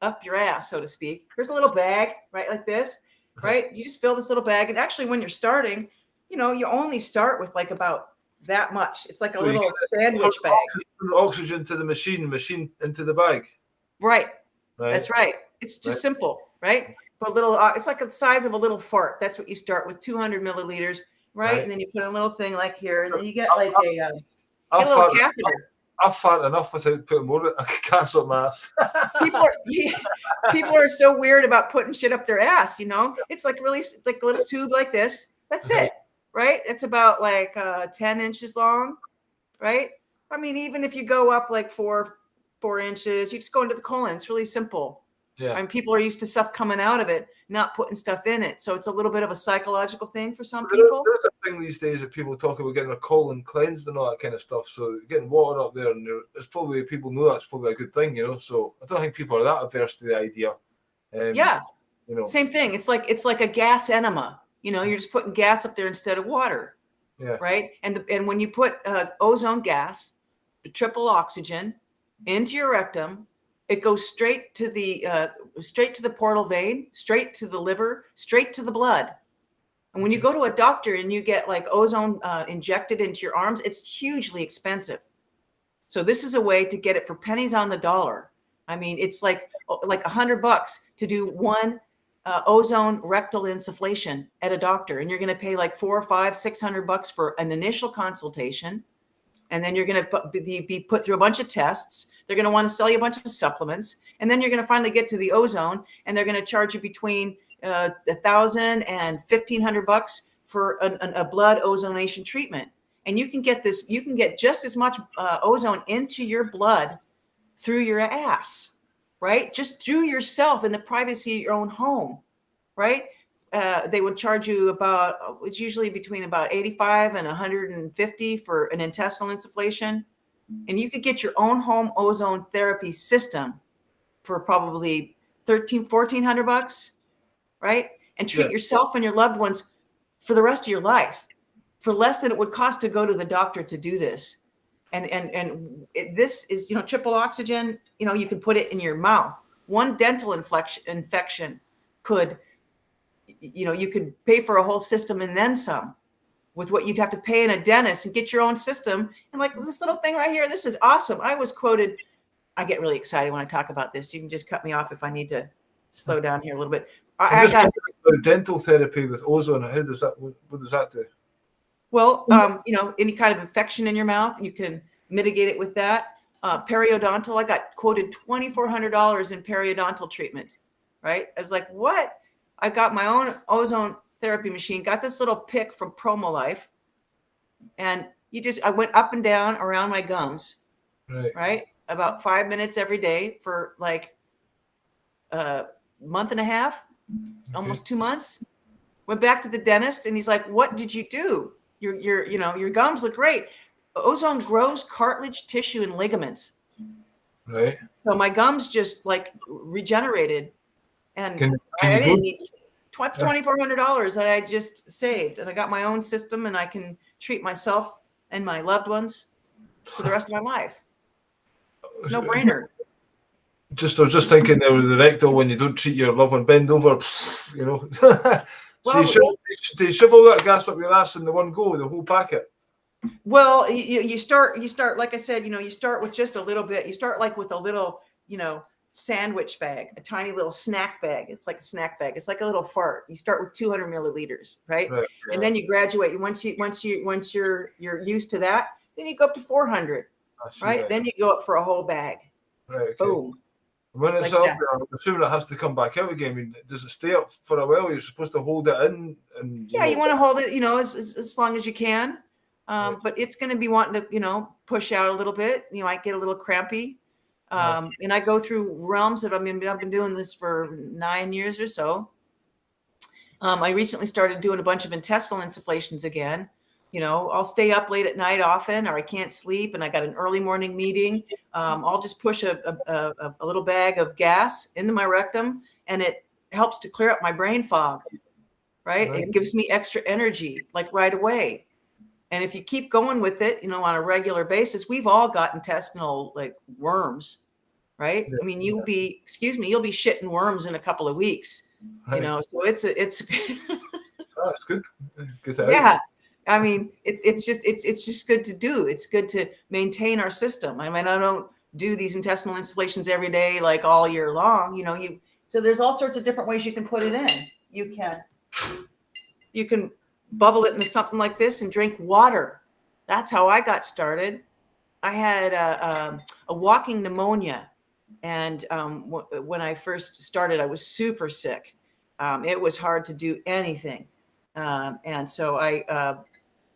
up your ass, so to speak. Here's a little bag, right? Like this, right? You just fill this little bag. And actually, when you're starting, you only start with like about that much. It's like a little sandwich bag. Oxygen to the machine into the bag. Right. That's right. It's just simple, right? But it's like the size of a little fart. That's what you start with, 200 milliliters, right? And then you put a little thing like here, and then you get like a little catheter. I fart enough without putting more gas up my ass. People are so weird about putting shit up their ass. It's like really like a little tube like this. That's it, right? It's about like 10 inches long, right? I mean, even if you go up like four inches, you just go into the colon. It's really simple. Yeah. I mean, people are used to stuff coming out of it, not putting stuff in it. So it's a little bit of a psychological thing for some people. There's a thing these days that people talk about getting their colon cleansed and all that kind of stuff. So getting water up there, and it's probably, people know that's probably a good thing, So I don't think people are that averse to the idea. Yeah. Same thing. It's like a gas enema. You're just putting gas up there instead of water. Yeah. Right. And when you put ozone gas, triple oxygen into your rectum, it goes straight to the portal vein, straight to the liver, straight to the blood. And when you go to a doctor and you get like ozone injected into your arms, it's hugely expensive. So this is a way to get it for pennies on the dollar. I mean, it's like $100 to do one ozone rectal insufflation at a doctor, and you're going to pay like $400, $500, $600 for an initial consultation, and then you're going to be put through a bunch of tests. They're going to want to sell you a bunch of supplements, and then you're going to finally get to the ozone, and they're going to charge you between $1,000 and $1,500 for a blood ozonation treatment. And you can get just as much ozone into your blood through your ass, right? Just through yourself in the privacy of your own home, right? They would charge you it's usually between about 85 and 150 for an intestinal insufflation. And you could get your own home ozone therapy system for probably $1,400, right? And treat yourself and your loved ones for the rest of your life for less than it would cost to go to the doctor to do this. And this is, triple oxygen, you can put it in your mouth. One dental infection could, you could pay for a whole system and then some, with what you'd have to pay in a dentist and get your own system. And like this little thing right here, this is awesome. I was quoted. I get really excited when I talk about this. You can just cut me off if I need to slow down here a little bit. I got dental therapy with ozone. What does that do? Well, any kind of infection in your mouth, you can mitigate it with that. Periodontal, I got quoted $2,400 in periodontal treatments, right? I was like, what? I got my own ozone therapy machine, got this little pick from Promolife, and I went up and down around my gums, right? About 5 minutes every day for like a month and a half, almost 2 months. Went back to the dentist, and he's like, what did you do? Your gums look great. Ozone grows cartilage, tissue, and ligaments. Right. So my gums just like regenerated, and I didn't need $2,400 that I just saved, and I got my own system, and I can treat myself and my loved ones for the rest of my life. It's no brainer. I was just thinking there with the rectal, when you don't treat your loved one, bend over, So you shove all that gas up your ass in the one go, the whole packet? Well, you start, like I said, you start with just a little bit. You start like with a little, sandwich bag, a tiny little snack bag. It's like a snack bag. It's like a little fart. You start with 200 milliliters, right? And then you graduate. Once you're used to that, then you go up to 400, right? Then you go up for a whole bag. Right. Okay. Boom. When it's up there, I'm assuming it has to come back out again. I mean, does it stay up for a while? You're supposed to hold it in, and you want to hold it, as long as you can. But it's going to be wanting to, push out a little bit. You might get a little crampy. And I go through realms of, I've been doing this for 9 years or so. I recently started doing a bunch of intestinal insufflations again. I'll stay up late at night often, or I can't sleep, and I got an early morning meeting. I'll just push a little bag of gas into my rectum, and it helps to clear up my brain fog, right? It gives me extra energy, like right away. And if you keep going with it, on a regular basis, we've all got intestinal like worms, right? I mean, you'll be shitting worms in a couple of weeks, so it's that's good. Good to have. I mean, it's just good to do. It's good to maintain our system. I mean, I don't do these intestinal insufflations every day, like all year long. So there's all sorts of different ways you can put it in. You can bubble it into something like this and drink water. That's how I got started. a walking pneumonia. And when I first started, I was super sick. It was hard to do anything. And so I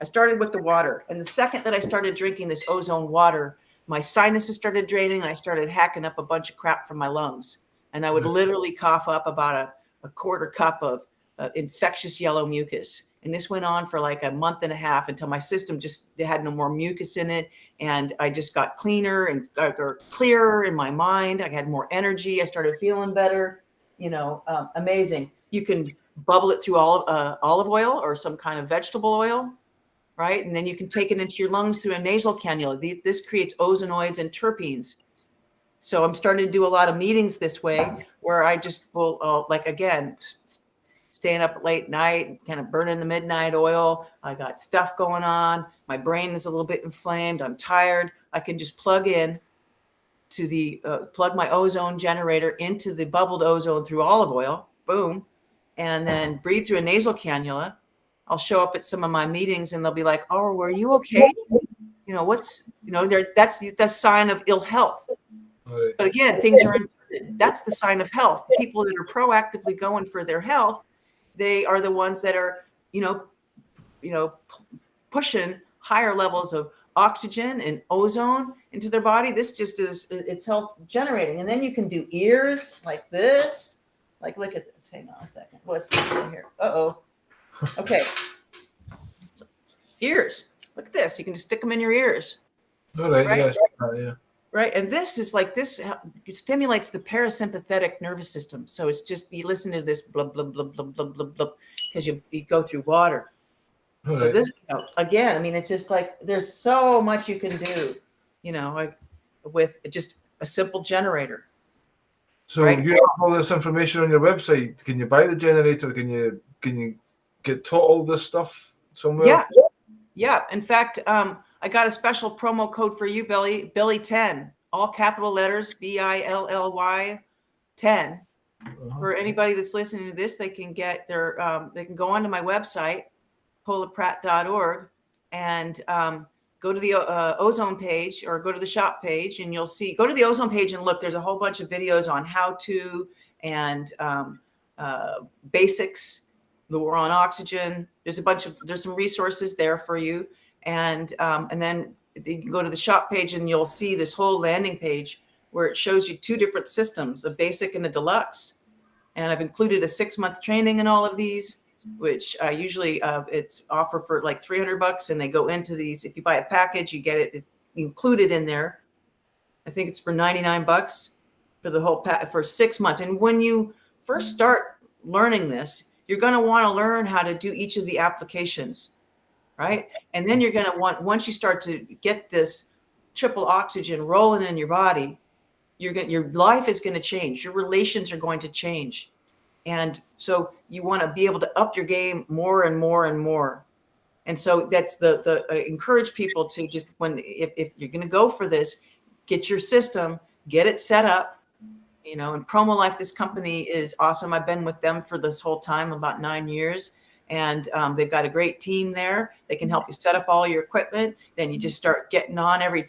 started with the water. And the second that I started drinking this ozone water, my sinuses started draining. I started hacking up a bunch of crap from my lungs. And I would literally cough up about a quarter cup of infectious yellow mucus. And this went on for like a month and a half until my system just had no more mucus in it. And I just got cleaner and clearer in my mind. I had more energy. I started feeling better, amazing. You can bubble it through olive oil or some kind of vegetable oil, right? And then you can take it into your lungs through a nasal cannula. This creates ozonoids and terpenes. So I'm starting to do a lot of meetings this way where I just will, staying up late night, kind of burning the midnight oil. I got stuff going on. My brain is a little bit inflamed. I'm tired. I can just plug in to plug my ozone generator into the bubbled ozone through olive oil, boom, and then breathe through a nasal cannula. I'll show up at some of my meetings and they'll be like, "Oh, were you okay? That's the sign of ill health." Right. But again, things are that's the sign of health. The people that are proactively going for their health, they are the ones that are, pushing higher levels of oxygen and ozone into their body. This just it's health generating. And then you can do ears like this. Like, look at this. Hang on a second. What's this in here? Uh-oh. Okay. So, ears. Look at this. You can just stick them in your ears. All right. Right? Yes. Yeah. Right. And this is like this. It stimulates the parasympathetic nervous system. So it's just, you listen to this blub, blub, blub, blub, blub, blub, blub, because you go through water. All so right. This, again, I mean, it's just like, there's so much you can do, with just a simple generator. So right? You have all this information on your website. Can you buy the generator? Can you get taught all this stuff somewhere? Yeah. Yeah. In fact, I got a special promo code for you, Billy 10, all capital letters, BILLY 10. For anybody that's listening to this, they can get they can go onto my website, pollapratt.org, and go to the ozone page or go to the shop page, and you'll see, go to the ozone page and look, there's a whole bunch of videos on how to and basics. We're on oxygen. There's some resources there for you. And then you can go to the shop page and you'll see this whole landing page where it shows you two different systems, a basic and a deluxe. And I've included a 6-month training in all of these, which usually it's offered for like $300, and they go into these. If you buy a package, you get it included in there. I think it's for $99 for the whole for 6 months. And when you first start learning this, you're going to want to learn how to do each of the applications. Right. And then you're going to once you start to get this triple oxygen rolling in your body, your life is going to change. Your relations are going to change. And so you want to be able to up your game more and more and more. And so that's I encourage people to just, if you're going to go for this, get your system, get it set up, and Promo Life, this company is awesome. I've been with them for this whole time, about 9 years. And they've got a great team there. They can help you set up all your equipment. Then you just start getting on every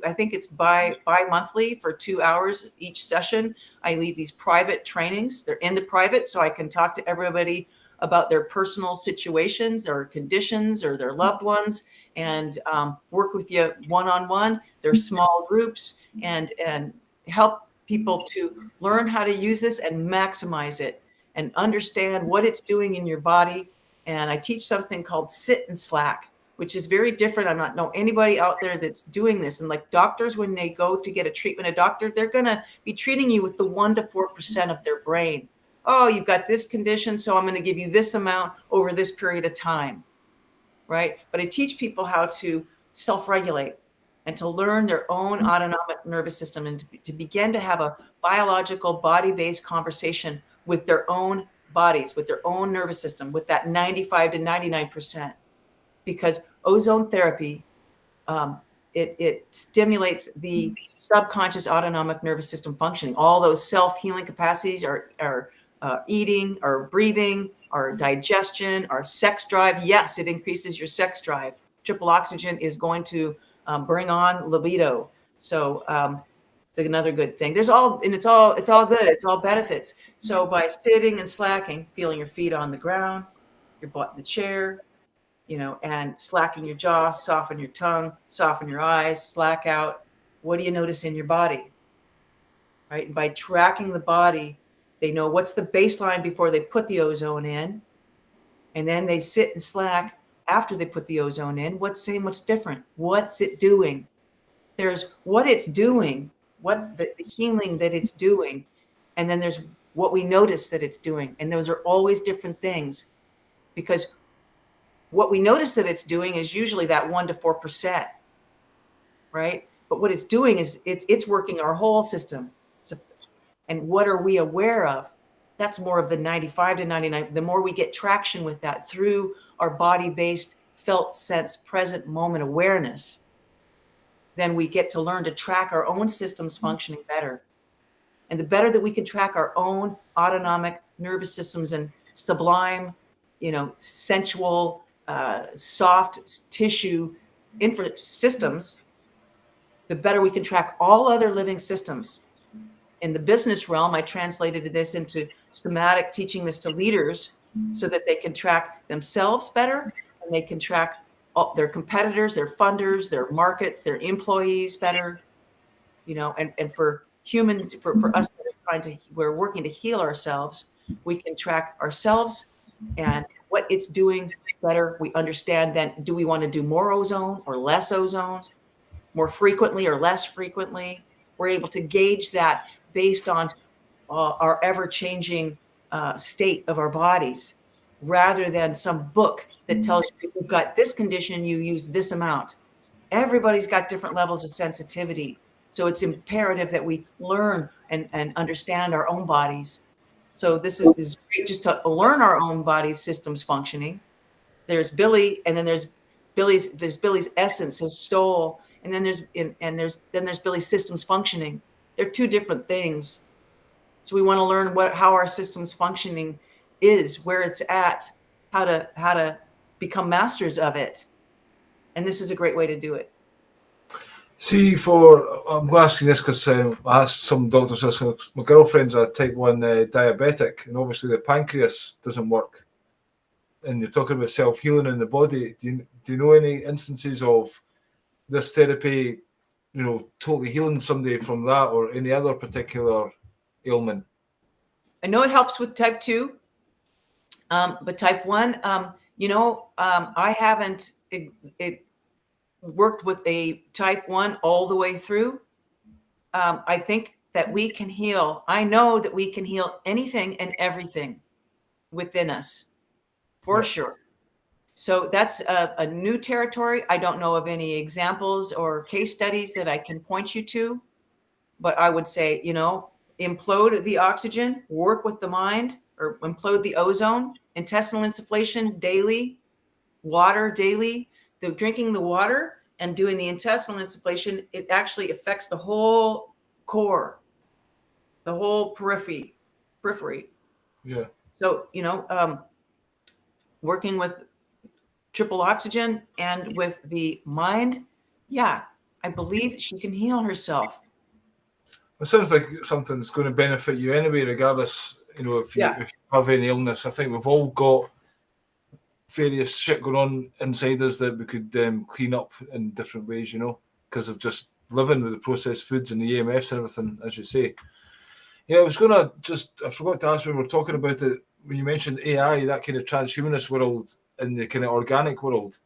I think it's bi-monthly for 2 hours each session. I lead these private trainings. They're in the private, so I can talk to everybody about their personal situations or conditions or their loved ones, and work with you one-on-one. They're small groups, and help people to learn how to use this and maximize it, and understand what it's doing in your body. And I teach something called sit and slack, which is very different. I don't know anybody out there that's doing this. And like doctors, when they go to get a treatment, a doctor, they're going to be treating you with the 1% to 4% of their brain. Oh, you've got this condition, so I'm going to give you this amount over this period of time, right? But I teach people how to self-regulate and to learn their own autonomic nervous system, and to begin to have a biological body-based conversation with their own bodies, with their own nervous system, with that 95 to 99%. Because ozone therapy, it stimulates the subconscious autonomic nervous system functioning. All those self-healing capacities are eating, our breathing, our digestion, our sex drive. Yes, it increases your sex drive. Triple oxygen is going to bring on libido. So it's another good thing. It's all good. It's all benefits. So by sitting and slacking, feeling your feet on the ground, your butt in the chair, and slacking your jaw, soften your tongue, soften your eyes, slack out. What do you notice in your body? Right? And by tracking the body, they know what's the baseline before they put the ozone in. And then they sit and slack after they put the ozone in. What's different? What's it doing? There's what it's doing, what the healing that it's doing. And then there's what we notice that it's doing. And those are always different things, because what we notice that it's doing is usually that 1% to 4%, right? But what it's doing is it's working our whole system. And what are we aware of? That's more of the 95 to 99. The more we get traction with that through our body-based felt sense present moment awareness, then we get to learn to track our own systems functioning better. And the better that we can track our own autonomic nervous systems and sublime, sensual, soft tissue systems, the better we can track all other living systems. In the business realm, I translated this into somatic, teaching this to leaders so that they can track themselves better, and they can track their competitors, their funders, their markets, their employees better, and for humans, for us that we're working to heal ourselves, we can track ourselves and what it's doing better. We understand then, do we want to do more ozone or less ozone, more frequently or less frequently? We're able to gauge that based on our ever-changing state of our bodies, rather than some book that tells you if you've got this condition, you use this amount. Everybody's got different levels of sensitivity. So it's imperative that we learn and understand our own bodies. So this is great, just to learn our own body's systems functioning. There's Billy, and then there's Billy's essence, his soul, and then there's Billy's systems functioning. They're two different things. So we want to learn how our systems functioning is, where it's at, how to become masters of it. And this is a great way to do it. See, I'm asking this because I asked some doctors this. My girlfriend's a type 1 diabetic, and obviously the pancreas doesn't work. And you're talking about self-healing in the body. Do you know any instances of this therapy, totally healing somebody from that or any other particular ailment? I know it helps with type 2, but type 1, I haven't worked with a type 1 all the way through. I think that we can heal. I know that we can heal anything and everything within us, for sure. So that's a new territory. I don't know of any examples or case studies that I can point you to, but I would say, implode the oxygen, work with the mind, or implode the ozone, intestinal insufflation daily, water daily. Drinking the water and doing the intestinal insufflation, it actually affects the whole core, the whole periphery. Yeah. So, working with triple oxygen and with the mind, I believe she can heal herself. It sounds like something that's going to benefit you anyway, regardless, if you have any illness. I think we've all got various shit going on inside us that we could clean up in different ways, because of just living with the processed foods and the EMFs and everything, as you say. Yeah, I forgot to ask when we were talking about it, when you mentioned AI, that kind of transhumanist world and the kind of organic world.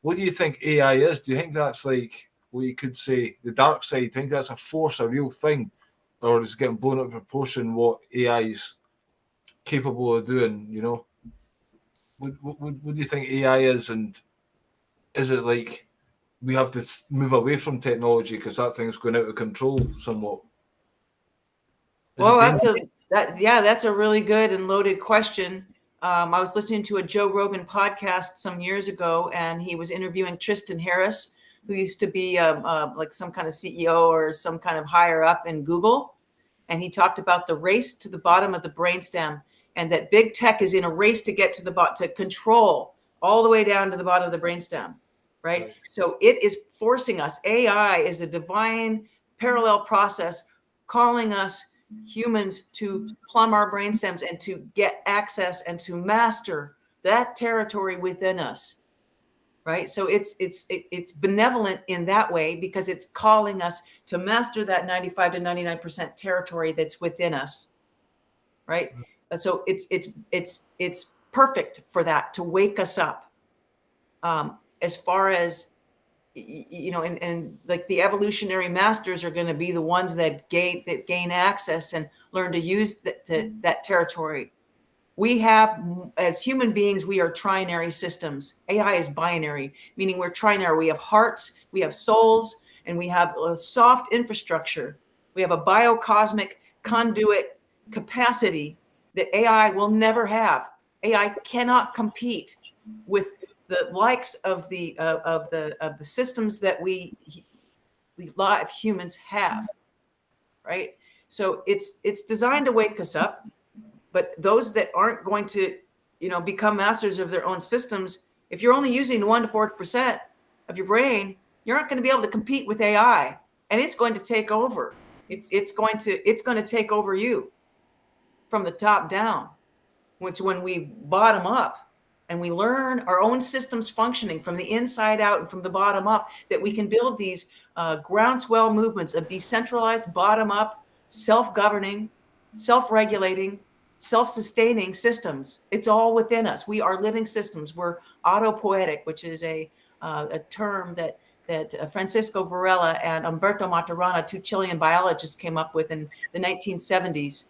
What do you think AI is? Do you think that's like what you could say, the dark side? Do you think that's a force, a real thing? Or is it getting blown out of proportion what AI is capable of doing, What do you think AI is, and is it like we have to move away from technology because that thing's going out of control somewhat? Well, that's a really good and loaded question. I was listening to a Joe Rogan podcast some years ago, and he was interviewing Tristan Harris, who used to be like some kind of CEO or some kind of higher up in Google. And he talked about the race to the bottom of the brainstem, and that big tech is in a race to get to the to control all the way down to the bottom of the brainstem, right? So it is forcing us. AI is a divine parallel process calling us humans to plumb our brainstems and to get access and to master that territory within us, right? So it's benevolent in that way because it's calling us to master that 95 to 99% territory that's within us, right? So it's perfect for that, to wake us up. As far as, you know, and like the evolutionary masters are going to be the ones that gain access and learn to use that territory. We have, as human beings, we are trinary systems. AI is binary, meaning we're trinary. We have hearts, we have souls, and we have a soft infrastructure. We have a biocosmic conduit capacity that AI will never have. AI cannot compete with the likes of the systems that we live humans have, right? So it's designed to wake us up. But those that aren't going to, you know, become masters of their own systems, if you're only using 1 to 4% of your brain, you're not going to be able to compete with AI, and it's going to take over. It's going to take over you from the top down. Which when we bottom up and we learn our own systems functioning from the inside out and from the bottom up, that we can build these groundswell movements of decentralized, bottom up, self-governing, self-regulating, self-sustaining systems. It's all within us. We are living systems. We're autopoietic, which is a term that Francisco Varela and Umberto Maturana, two Chilean biologists, came up with in the 1970s.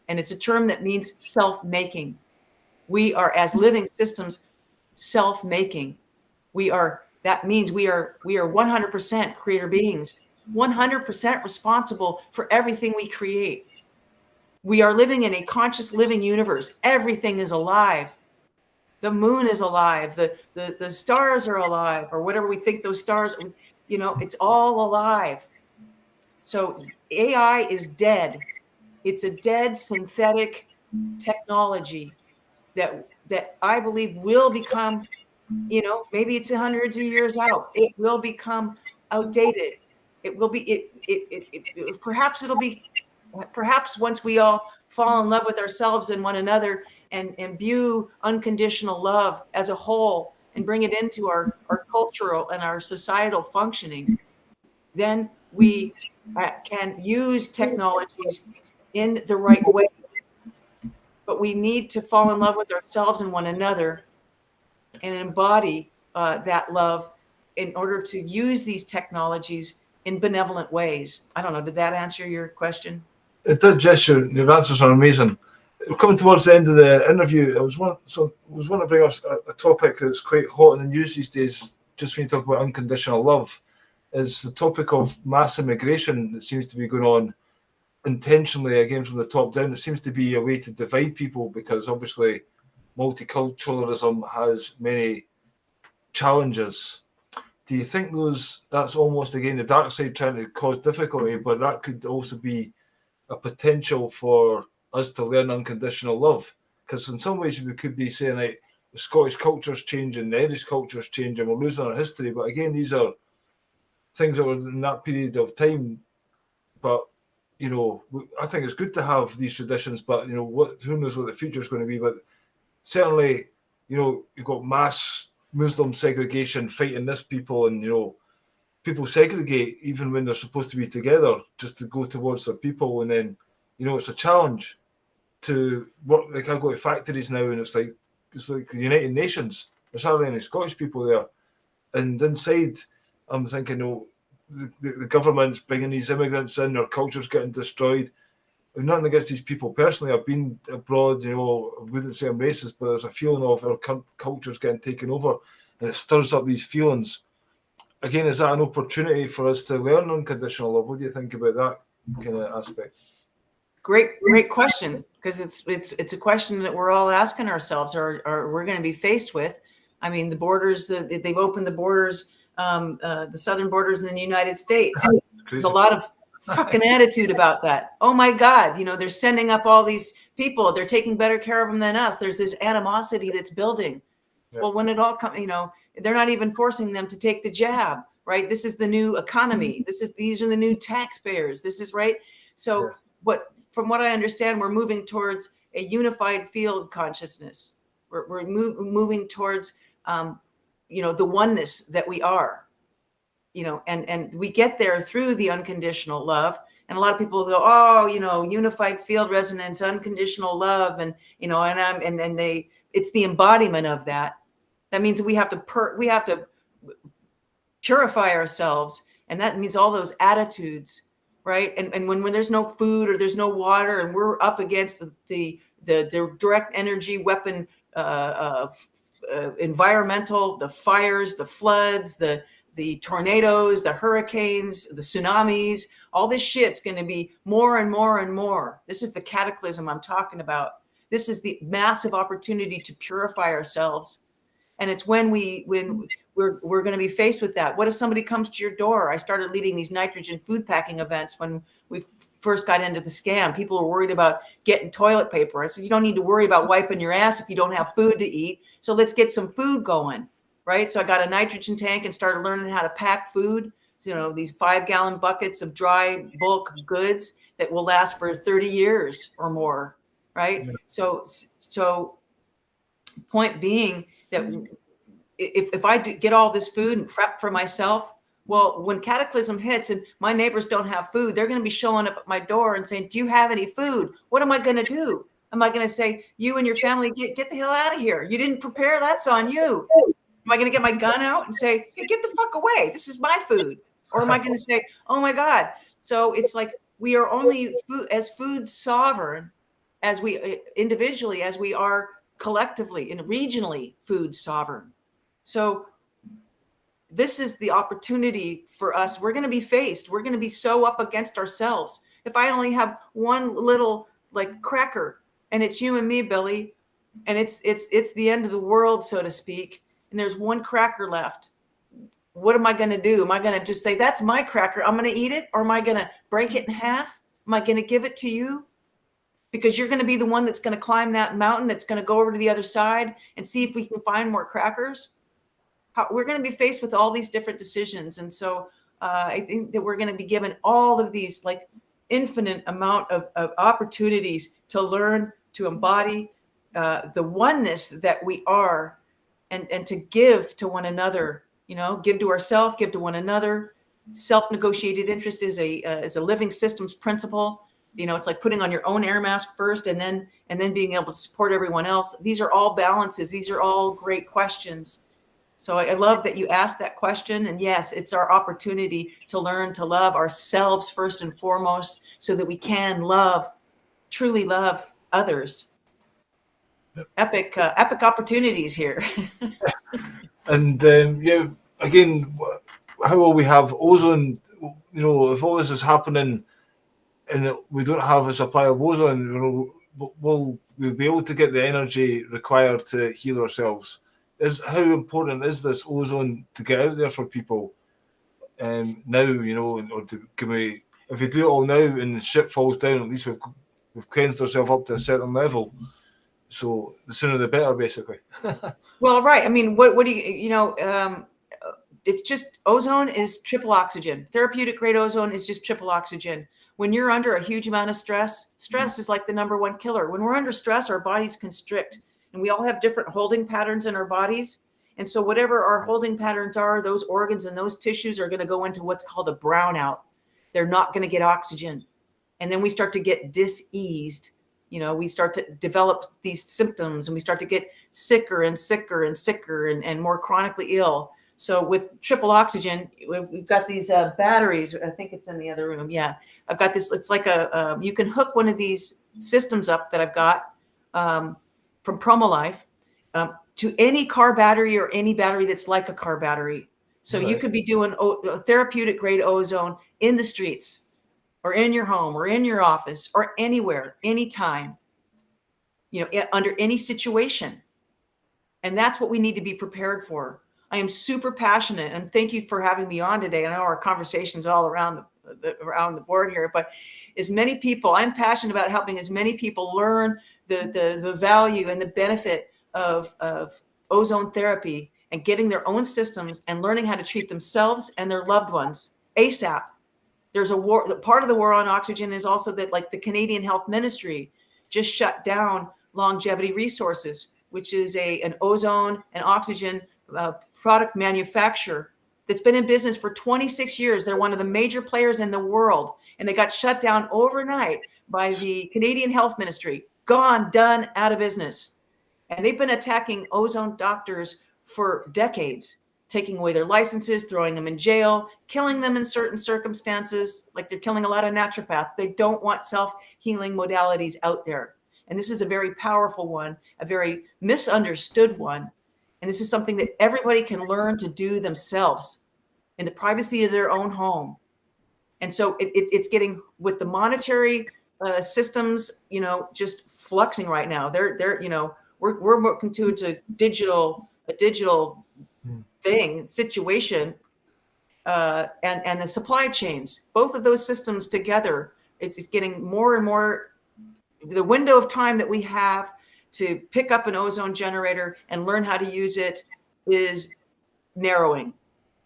And it's a term that means self-making. We are, as living systems, self-making. That means we are 100% creator beings, 100% responsible for everything we create. We are living in a conscious living universe. Everything is alive. The moon is alive. The stars are alive, or whatever we think those stars, you know, it's all alive. So AI is dead. It's a dead synthetic technology that I believe will become, you know, maybe it's hundreds of years out. It will become outdated. It will be, perhaps once we all fall in love with ourselves and one another and imbue unconditional love as a whole and bring it into our cultural and our societal functioning, then we can use technologies in the right way. But we need to fall in love with ourselves and one another and embody that love in order to use these technologies in benevolent ways. I don't know. Did that answer your question? It did, Jess. Your answers are amazing. We're coming towards the end of the interview. I was want to bring us a topic that's quite hot in the news these days, just when you talk about unconditional love, is the topic of mass immigration that seems to be going on intentionally, again, from the top down. It seems to be a way to divide people because obviously multiculturalism has many challenges. Do you think that's almost, again, the dark side trying to cause difficulty, but that could also be a potential for us to learn unconditional love? Because in some ways we could be saying, like, the Scottish culture's changing, the Irish culture's changing, we're losing our history. But again, these are things that were in that period of time. But, you know, I think it's good to have these traditions, but, you know, who knows what the future is going to be. But certainly, you know, you've got mass Muslim segregation fighting this people, and, you know, people segregate even when they're supposed to be together just to go towards their people. And then, you know, it's a challenge to work. Like, I go to factories now and it's like the United Nations. There's hardly any Scottish people there. And inside, I'm thinking, oh, the government's bringing these immigrants in, their culture's getting destroyed. I've nothing against these people personally. I've been abroad, you know, I wouldn't say I'm racist, but there's a feeling of our culture's getting taken over, and it stirs up these feelings. Again, is that an opportunity for us to learn unconditional love? What do you think about that kind of aspect? Great question, because it's a question that we're all asking ourselves, or we're going to be faced with. I mean, the borders, they've opened the borders, the southern borders in the United States. There's a lot of fucking attitude about that. Oh my God, you know, they're sending up all these people. They're taking better care of them than us. There's this animosity that's building. Yeah. Well, when it all comes, you know, They're not even forcing them to take the jab, right? This is the new economy. These are the new taxpayers. This is right. So from what I understand, we're moving towards a unified field consciousness. We're moving towards, the oneness that we are, and we get there through the unconditional love. And a lot of people go, oh, unified field resonance, unconditional love. And, it's the embodiment of that. That means we have to purify ourselves. And that means all those attitudes, right? And when there's no food or there's no water and we're up against the direct energy weapon, environmental, the fires, the floods, the tornadoes, the hurricanes, the tsunamis, all this shit's going to be more and more and more. This is the cataclysm I'm talking about. This is the massive opportunity to purify ourselves. And it's when we're going to be faced with that. What if somebody comes to your door? I started leading these nitrogen food packing events when we first got into the scam. People were worried about getting toilet paper. I said, you don't need to worry about wiping your ass if you don't have food to eat. So let's get some food going, right? So I got a nitrogen tank and started learning how to pack food. So, these 5-gallon buckets of dry bulk goods that will last for 30 years or more, right? Yeah. So point being that if I get all this food and prep for myself, well, when cataclysm hits and my neighbors don't have food, they're going to be showing up at my door and saying, do you have any food? What am I going to do? Am I going to say, you and your family, get the hell out of here? You didn't prepare. That's on you. Am I going to get my gun out and say, hey, get the fuck away? This is my food. Or am I going to say, oh my God? So it's like we are only food sovereign as we individually, as we are collectively and regionally food sovereign. So this is the opportunity for us. We're going to be so up against ourselves. If I only have one little cracker and it's you and me, Billy, and it's the end of the world, so to speak, and there's one cracker left, what am I going to do? Am I going to just say, that's my cracker, I'm going to eat it? Or am I going to break it in half? Am I going to give it to you? Because you're going to be the one that's going to climb that mountain, that's going to go over to the other side and see if we can find more crackers. We're going to be faced with all these different decisions. And so I think that we're going to be given all of these infinite amount of opportunities to learn, to embody the oneness that we are, and to give to one another, give to ourselves, give to one another. Self-negotiated interest is a living systems principle. It's like putting on your own air mask first and then being able to support everyone else. These are all balances. These are all great questions. So I love that you asked that question. And yes, it's our opportunity to learn to love ourselves first and foremost so that we can truly love others. Epic opportunities here. And again, how will we have ozone? If all this is happening and we don't have a supply of ozone, will we be able to get the energy required to heal ourselves? How important is this ozone to get out there for people now? Or can we, if we do it all now and the ship falls down, at least we've cleansed ourselves up to a certain level. So the sooner the better, basically. Well, right. I mean, what do it's just ozone is triple oxygen. Therapeutic grade ozone is just triple oxygen. When you're under a huge amount of stress is like the number one killer. When we're under stress, our bodies constrict, and we all have different holding patterns in our bodies. And so whatever our holding patterns are, those organs and those tissues are going to go into what's called a brownout. They're not going to get oxygen. And then we start to get diseased. We start to develop these symptoms, and we start to get sicker and sicker and sicker and more chronically ill. So with triple oxygen, we've got these batteries. I think it's in the other room. Yeah, I've got this. It's like you can hook one of these systems up that I've got from PromoLife to any car battery or any battery that's like a car battery. So you could be doing therapeutic grade ozone in the streets, or in your home, or in your office, or anywhere, anytime, under any situation. And that's what we need to be prepared for. I am super passionate, and thank you for having me on today. I know our conversations all around the board here, but as many people, I'm passionate about helping as many people learn the value and the benefit of ozone therapy and getting their own systems and learning how to treat themselves and their loved ones ASAP. There's a war. Part of the war on oxygen is also that, like, the Canadian Health Ministry just shut down Longevity Resources, which is an ozone and oxygen product manufacturer that's been in business for 26 years. They're one of the major players in the world, and they got shut down overnight by the Canadian Health Ministry. Gone, done, out of business. And they've been attacking ozone doctors for decades, taking away their licenses, throwing them in jail, killing them in certain circumstances, like they're killing a lot of naturopaths. They don't want self-healing modalities out there. And this is a very powerful one, a very misunderstood one. And this is something that everybody can learn to do themselves in the privacy of their own home. And so it's getting, with the monetary systems, just fluxing right now. They're we're working to a digital situation, and the supply chains, both of those systems together, it's getting more and more. The window of time that we have to pick up an ozone generator and learn how to use it is narrowing.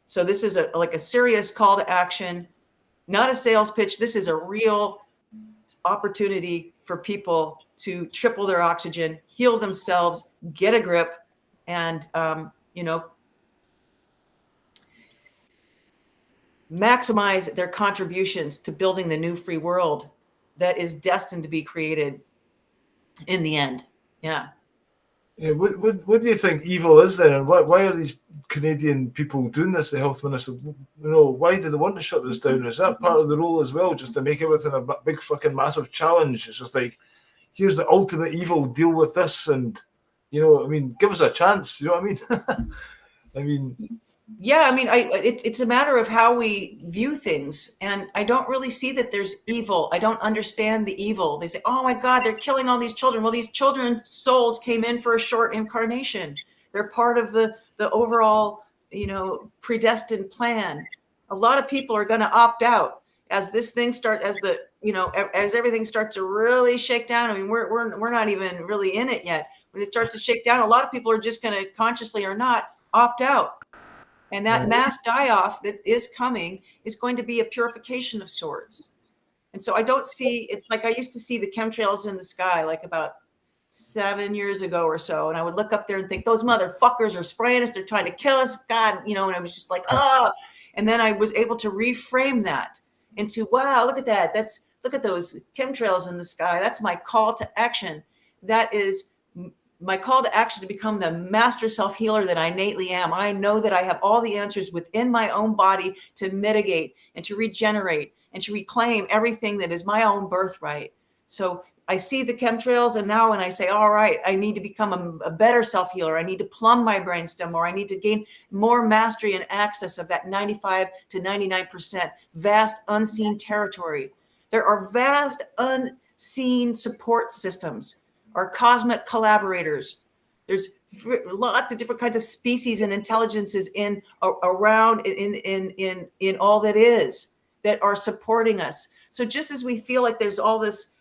So this is a serious call to action, not a sales pitch. This is a real opportunity for people to triple their oxygen, heal themselves, get a grip, and maximize their contributions to building the new free world that is destined to be created in the end. Yeah. Yeah. What do you think evil is then, and why are these Canadian people doing this? The health minister, why do they want to shut this down? Is that part of the role as well, just to make everything a big fucking massive challenge? It's just like, here's the ultimate evil, deal with this, and give us a chance. You know what I mean? Yeah, it's a matter of how we view things. And I don't really see that there's evil. I don't understand the evil. They say, oh my God, they're killing all these children. Well, these children's souls came in for a short incarnation. They're part of the overall, predestined plan. A lot of people are going to opt out as this thing starts, as everything starts to really shake down. I mean, we're not even really in it yet. When it starts to shake down, a lot of people are just going to, consciously or not, opt out. And that mass die-off that is coming is going to be a purification of sorts. And so I don't see, it's like I used to see the chemtrails in the sky like about 7 years ago or so. And I would look up there and think, those motherfuckers are spraying us. They're trying to kill us. God, and I was just like, ah. And then I was able to reframe that into, wow, look at that. Look at those chemtrails in the sky. That's my call to action. That is my call to action to become the master self-healer that I innately am. I know that I have all the answers within my own body to mitigate and to regenerate and to reclaim everything that is my own birthright. So I see the chemtrails, and now when I say, all right, I need to become a better self-healer, I need to plumb my brainstem, or I need to gain more mastery and access of that 95 to 99% vast unseen territory. There are vast unseen support systems. Our cosmic collaborators. There's lots of different kinds of species and intelligences around in all that is, that are supporting us. So just as we feel like there's all these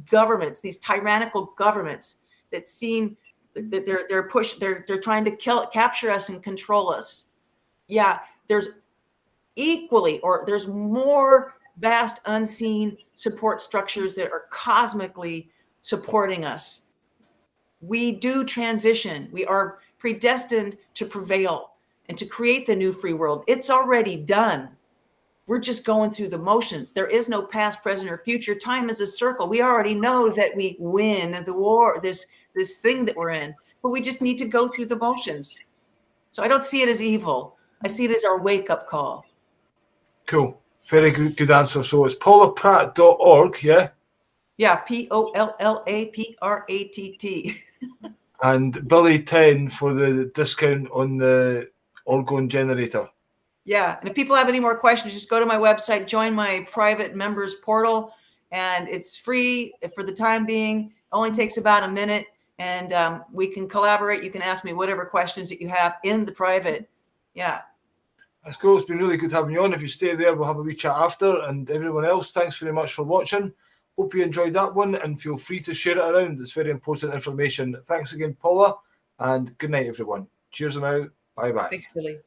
governments, these tyrannical governments that seem that they're trying to capture us and control us. Yeah, there's there's more vast unseen support structures that are cosmically supporting us. We do transition. We are predestined to prevail and to create the new free world. It's already done. We're just going through the motions. There is no past, present, or future. Time is a circle. We already know that we win the war, this thing that we're in, but we just need to go through the motions. So I don't see it as evil. I see it as our wake-up call. Cool. Very good answer. So it's pollapratt.org, yeah? Yeah, POLLAPRATT. And Billy 10 for the discount on the orgone generator. Yeah, and if people have any more questions, just go to my website, join my private members portal, and it's free for the time being. Only takes about a minute, and we can collaborate. You can ask me whatever questions that you have in the private. Yeah. That's cool. It's been really good having you on. If you stay there, we'll have a wee chat after. And everyone else, thanks very much for watching. Hope you enjoyed that one, and feel free to share it around. It's very important information. Thanks again, Polla, and good night, everyone. Cheers and out. Bye bye. Thanks, Billy.